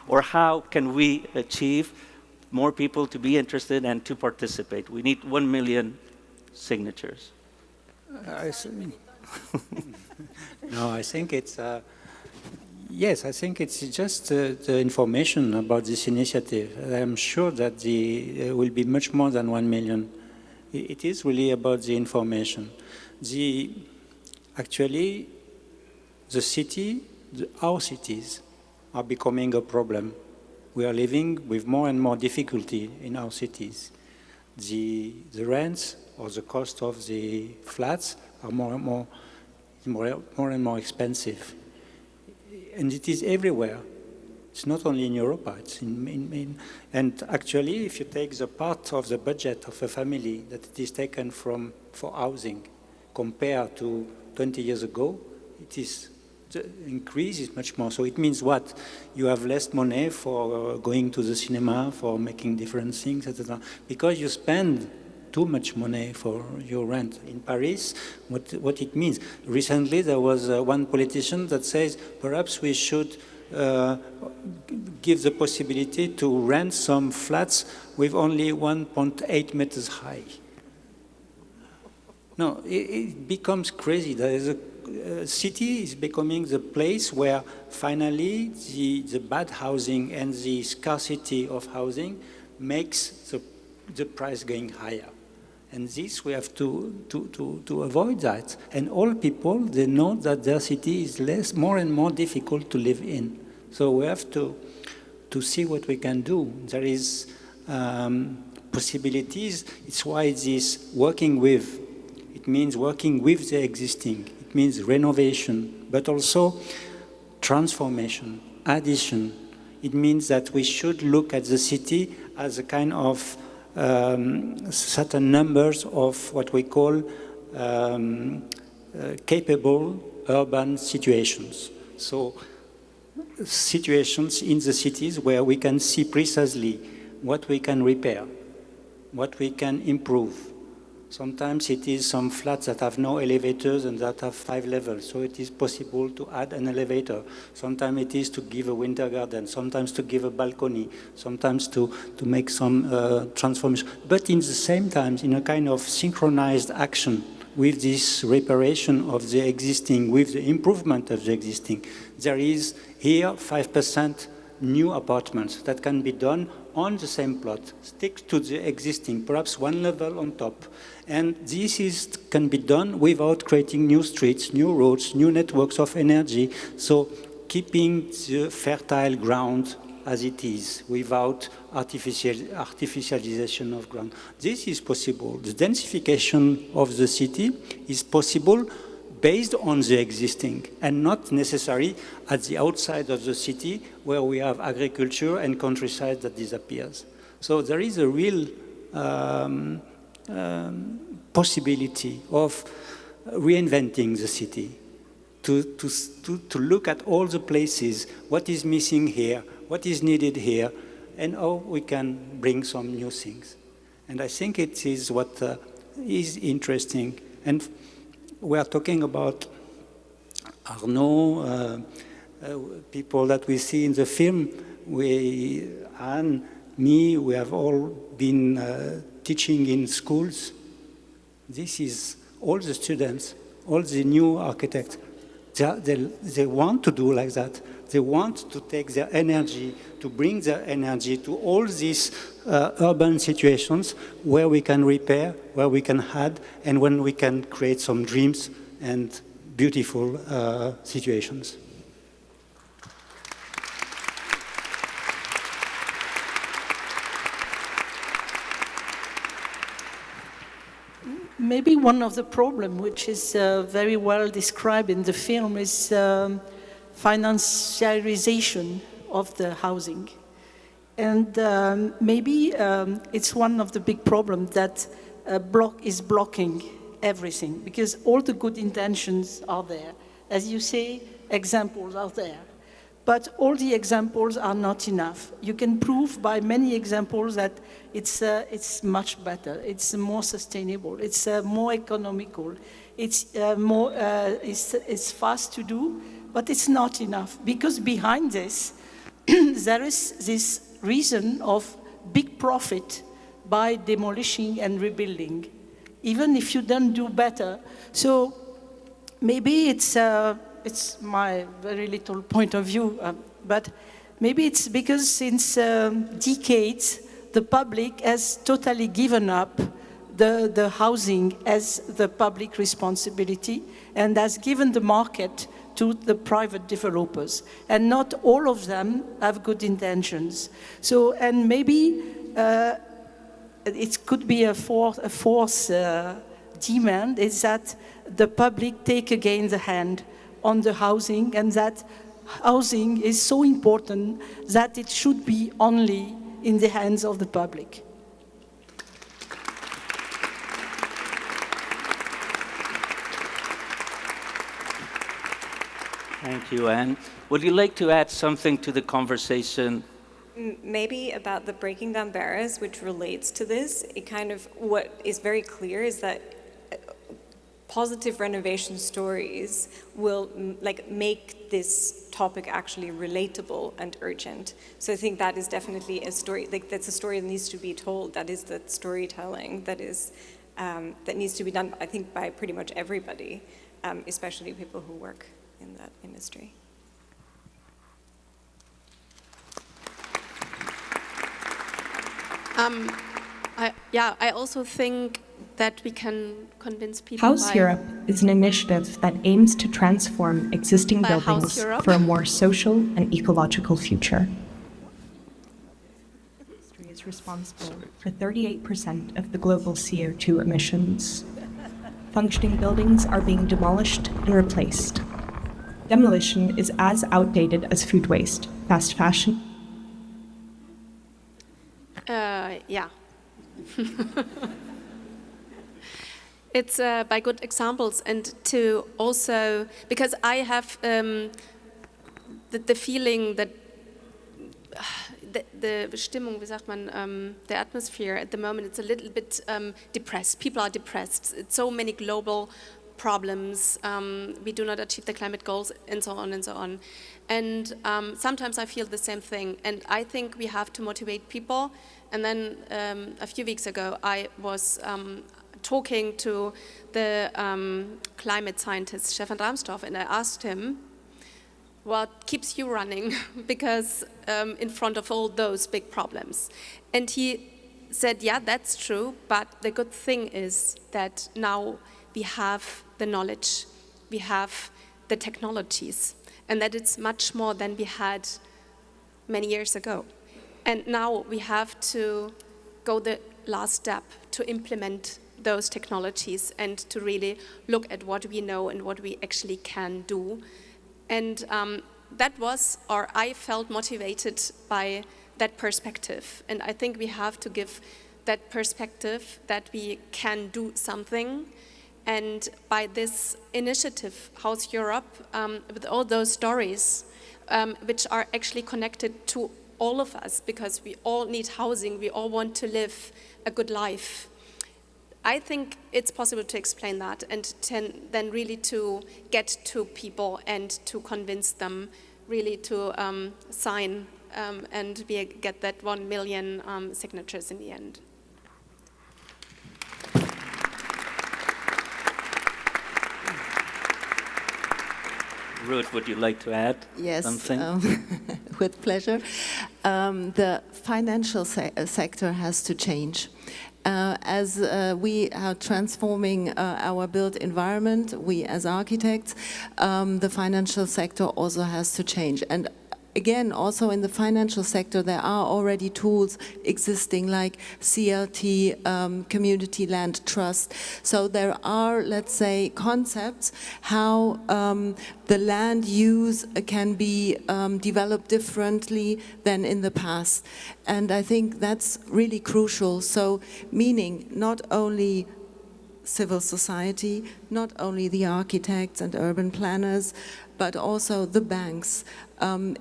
Or how can we achieve more people to be interested and to participate? We need 1 million signatures. No, I think it's, yes, I think it's just the information about this initiative. I'm sure that there will be much more than 1 million. It is really about the information. Actually, our cities are becoming a problem. We are living with more and more difficulty in our cities. The rents or the cost of the flats are more and more expensive. And it is everywhere. It's not only in Europe, it's and actually, if you take the part of the budget of a family that it is taken for housing compared to 20 years ago, the increase is much more. So it means what? You have less money for going to the cinema, for making different things, etc. Because you spend too much money for your rent. In Paris, what it means. Recently, there was one politician that says, perhaps we should give the possibility to rent some flats with only 1.8 meters high. No, it becomes crazy. There is a city is becoming the place where finally the bad housing and the scarcity of housing makes the price going higher. And this, we have to avoid that. And all people, they know that their city is more and more difficult to live in. So we have to see what we can do. There is possibilities. It's why this working with, it means working with the existing. It means renovation, but also transformation, addition. It means that we should look at the city as a kind of certain numbers of what we call capable urban situations. So situations in the cities where we can see precisely what we can repair, what we can improve. Sometimes it is some flats that have no elevators and that have 5 levels, so it is possible to add an elevator. Sometimes it is to give a winter garden, sometimes to give a balcony, sometimes to make some transformation. But in the same time, in a kind of synchronized action with this reparation of the existing, with the improvement of the existing, there is here 5% new apartments that can be done on the same plot, stick to the existing, perhaps 1 level on top. And this can be done without creating new streets, new roads, new networks of energy, so keeping the fertile ground as it is, without artificialization of ground. This is possible. The densification of the city is possible based on the existing, and not necessarily at the outside of the city where we have agriculture and countryside that disappears. So there is a real possibility of reinventing the city, to look at all the places, what is missing here, what is needed here, and how we can bring some new things. And I think it is what is interesting. And we are talking about Arnaud, people that we see in the film. Anne, me, we have all been teaching in schools. This is all the students, all the new architects. They want to do like that. They want to take their energy, to bring their energy to all these urban situations where we can repair, where we can add, and when we can create some dreams and beautiful situations. Maybe one of the problems, which is very well described in the film, is financiarization of the housing. And maybe it's one of the big problems that is blocking everything, because all the good intentions are there. As you say, examples are there. But all the examples are not enough. You can prove by many examples that it's much better, it's more sustainable, it's more economical, it's fast to do, but it's not enough. Because behind this, there is this reason of big profit by demolishing and rebuilding, even if you don't do better. So maybe it's my very little point of view, but maybe it's because since decades, the public has totally given up the housing as the public responsibility and has given the market to the private developers. And not all of them have good intentions. So, and maybe it could be a fourth demand is that the public take again the hand on the housing, and that housing is so important that it should be only in the hands of the public. Thank you, Anne. Would you like to add something to the conversation? Maybe about the breaking down barriers, which relates to this. It kind of, what is very clear is that positive renovation stories will make this topic actually relatable and urgent. So I think that is definitely a story, that's a story that needs to be told. That is that storytelling that is that needs to be done, I think, by pretty much everybody, especially people who work in that industry. I also think that we can convince people. HouseEurope is an initiative that aims to transform existing buildings for a more social and ecological future. Industry is responsible for 38% of the global CO2 emissions. Functioning buildings are being demolished and replaced. Demolition is as outdated as food waste, fast fashion. Yeah. It's by good examples, and to also, because I have the feeling that the Stimmung, wie sagt man, the atmosphere at the moment, it's a little bit depressed. People are depressed. It's so many global problems. We do not achieve the climate goals, and so on and so on. And sometimes I feel the same thing. And I think we have to motivate people. And then a few weeks ago, I was talking to the climate scientist, Stefan Rahmstorff, and I asked him, what keeps you running? Because in front of all those big problems. And he said, yeah, that's true, but the good thing is that now we have the knowledge, we have the technologies, and that it's much more than we had many years ago. And now we have to go the last step to implement those technologies and to really look at what we know and what we actually can do. And that was, or I felt motivated by that perspective. And I think we have to give that perspective that we can do something. And by this initiative, House Europe, with all those stories, which are actually connected to all of us, because we all need housing, we all want to live a good life. I think it's possible to explain that and then really to get to people and to convince them really to sign and get that 1 million signatures in the end. Ruth, would you like to add something? Yes, with pleasure. The financial sector has to change. As we are transforming our built environment, we as architects, the financial sector also has to change. And again, also in the financial sector, there are already tools existing like CLT, Community Land Trust. So there are, let's say, concepts how the land use can be developed differently than in the past. And I think that's really crucial. So meaning not only civil society, not only the architects and urban planners, but also the banks,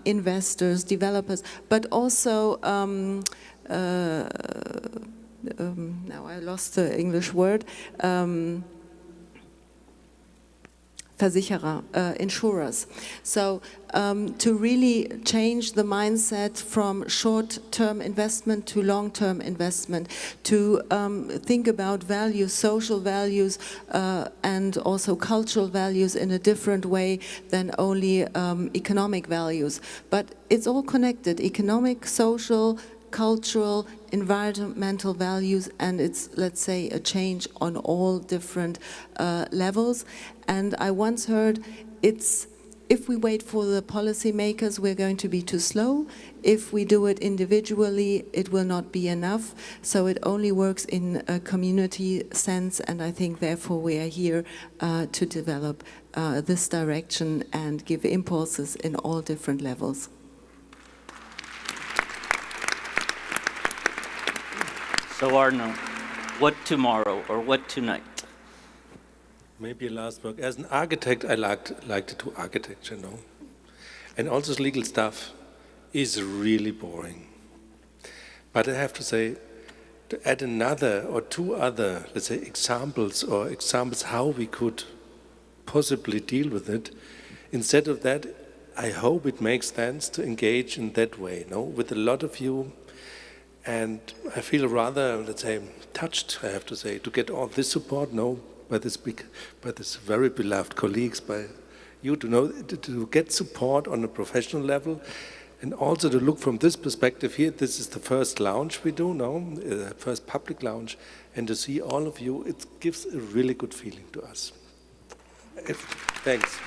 investors, developers, but also, now I lost the English word, Versicherer, insurers. So to really change the mindset from short-term investment to long-term investment, to think about values, social values, and also cultural values in a different way than only economic values. But it's all connected, economic, social, cultural, environmental values, and it's, let's say, a change on all different levels. And I once heard, if we wait for the policymakers, we're going to be too slow. If we do it individually, it will not be enough. So it only works in a community sense, and I think therefore we are here to develop this direction and give impulses in all different levels. So Arno, what tomorrow or what tonight? Maybe a last word. As an architect, I like to do architecture, no? And also legal stuff is really boring. But I have to say, to add another or two other, let's say, examples how we could possibly deal with it, instead of that, I hope it makes sense to engage in that way, no? With a lot of you. And I feel rather, let's say, touched, I have to say, to get all this support, no, by this very beloved colleagues, by you to get support on a professional level, and also to look from this perspective here. This is the first launch we do now, first public launch, and to see all of you, it gives a really good feeling to us. Thanks.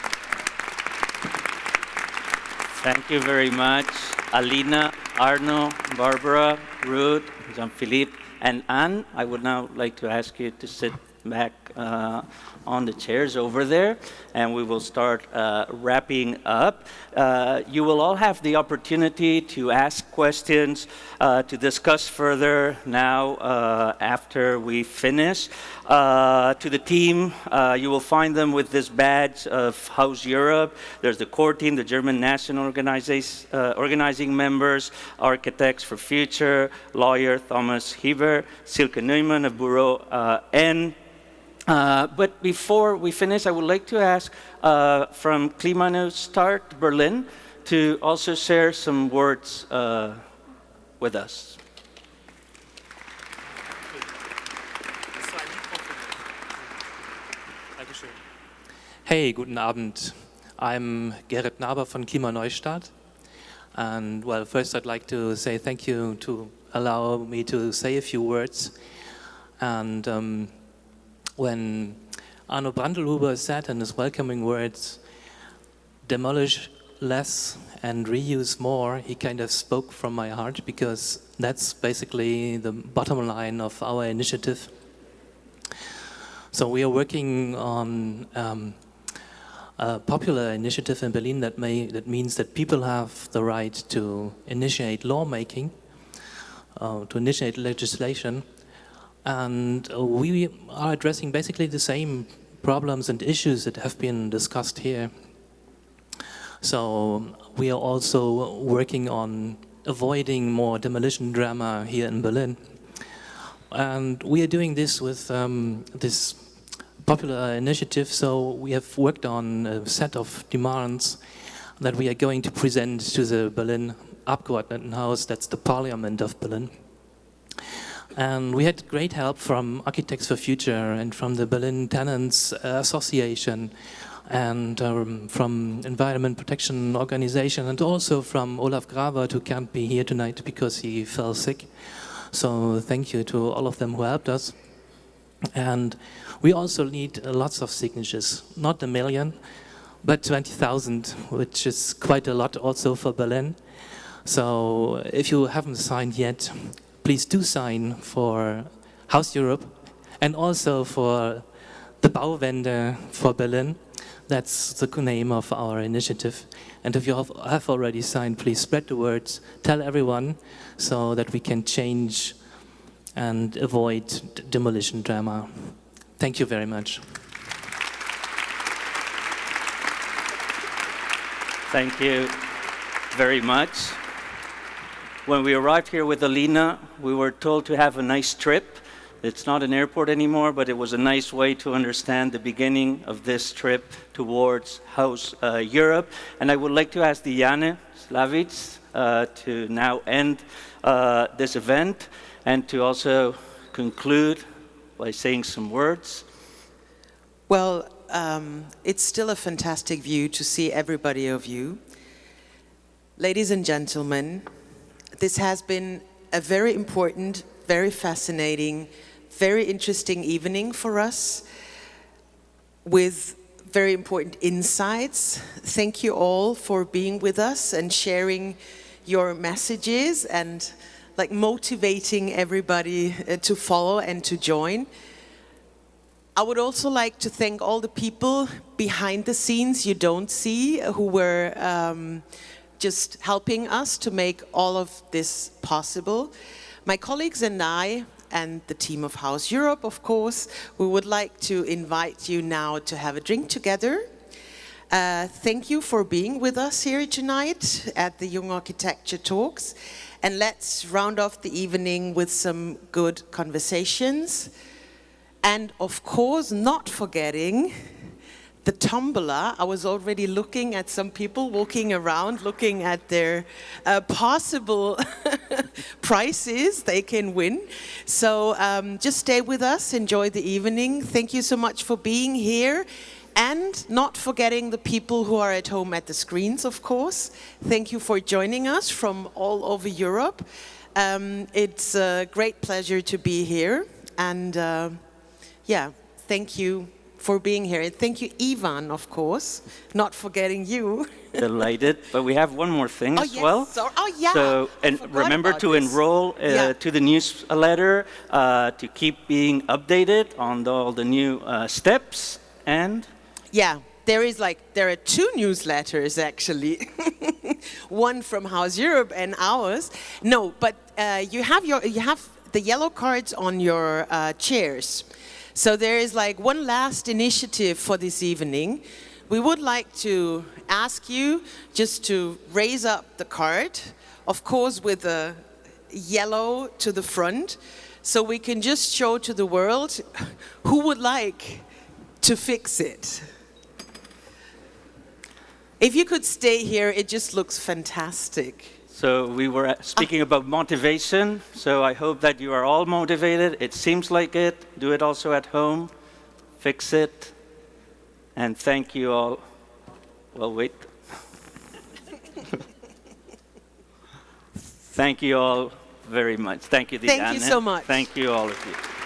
Thank you very much, Alina, Arno, Barbara, Ruth, Jean-Philippe, and Anne. I would now like to ask you to sit back on the chairs over there, and we will start wrapping up. You will all have the opportunity to ask questions, to discuss further now after we finish. To the team, you will find them with this badge of House Europe. There's the core team, the German national organizing members, Architects for Future, lawyer Thomas Heber, Silke Neumann of Bureau N. But before we finish, I would like to ask from Klimaneustart Berlin to also share some words with us. Hey, guten Abend. I'm Gerrit Naber von Klimaneustart. And well, first I'd like to say thank you to allow me to say a few words. And when Arno Brandelhuber said in his welcoming words, demolish less and reuse more, he kind of spoke from my heart, because that's basically the bottom line of our initiative. So we are working on a popular initiative in Berlin that means that people have the right to initiate lawmaking, to initiate legislation. And we are addressing basically the same problems and issues that have been discussed here. So we are also working on avoiding more demolition drama here in Berlin. And we are doing this with this popular initiative. So we have worked on a set of demands that we are going to present to the Berlin Abgeordnetenhaus, that's the parliament of Berlin. And we had great help from Architects for Future and from the Berlin Tenants Association and from Environment Protection Organization, and also from Olaf Gravert, who can't be here tonight because he fell sick. So thank you to all of them who helped us. And we also need lots of signatures, not 1 million, but 20,000, which is quite a lot also for Berlin. So if you haven't signed yet, please do sign for House Europe and also for the Bauwende for Berlin. That's the name of our initiative. And if you have already signed, please spread the words, tell everyone, so that we can change and avoid demolition drama. Thank you very much. Thank you very much. When we arrived here with Alina, we were told to have a nice trip. It's not an airport anymore, but it was a nice way to understand the beginning of this trip towards House Europe. And I would like to ask Diane Slavic to now end this event and to also conclude by saying some words. Well, it's still a fantastic view to see everybody of you. Ladies and gentlemen, this has been a very important, very fascinating, very interesting evening for us with very important insights. Thank you all for being with us and sharing your messages and like motivating everybody to follow and to join. I would also like to thank all the people behind the scenes you don't see who were just helping us to make all of this possible. My colleagues and I, and the team of House Europe, of course, we would like to invite you now to have a drink together. Thank you for being with us here tonight at the Young Architecture Talks. And let's round off the evening with some good conversations. And of course, not forgetting the tombola. I was already looking at some people walking around, looking at their possible prizes they can win. So just stay with us, enjoy the evening. Thank you so much for being here. And not forgetting the people who are at home at the screens, of course. Thank you for joining us from all over Europe. It's a great pleasure to be here. And yeah, thank you for being here. And thank you, Ivan, of course, not forgetting you. Delighted, but we have one more thing as yes. well. Oh, yeah. So, and remember to enroll to the newsletter to keep being updated on all the new steps. And yeah, there are 2 newsletters actually, one from House Europe and ours. No, but you have the yellow cards on your chairs. So there is one last initiative for this evening. We would like to ask you just to raise up the card, of course with a yellow to the front, so we can just show to the world who would like to fix it. If you could stay here, it just looks fantastic. so we were speaking about motivation, so I hope that you are all motivated. It seems like it. Do it also at home. Fix it. And thank you all. Well, wait. Thank you all very much. Thank you, Diane. Thank you so much. Thank you, all of you.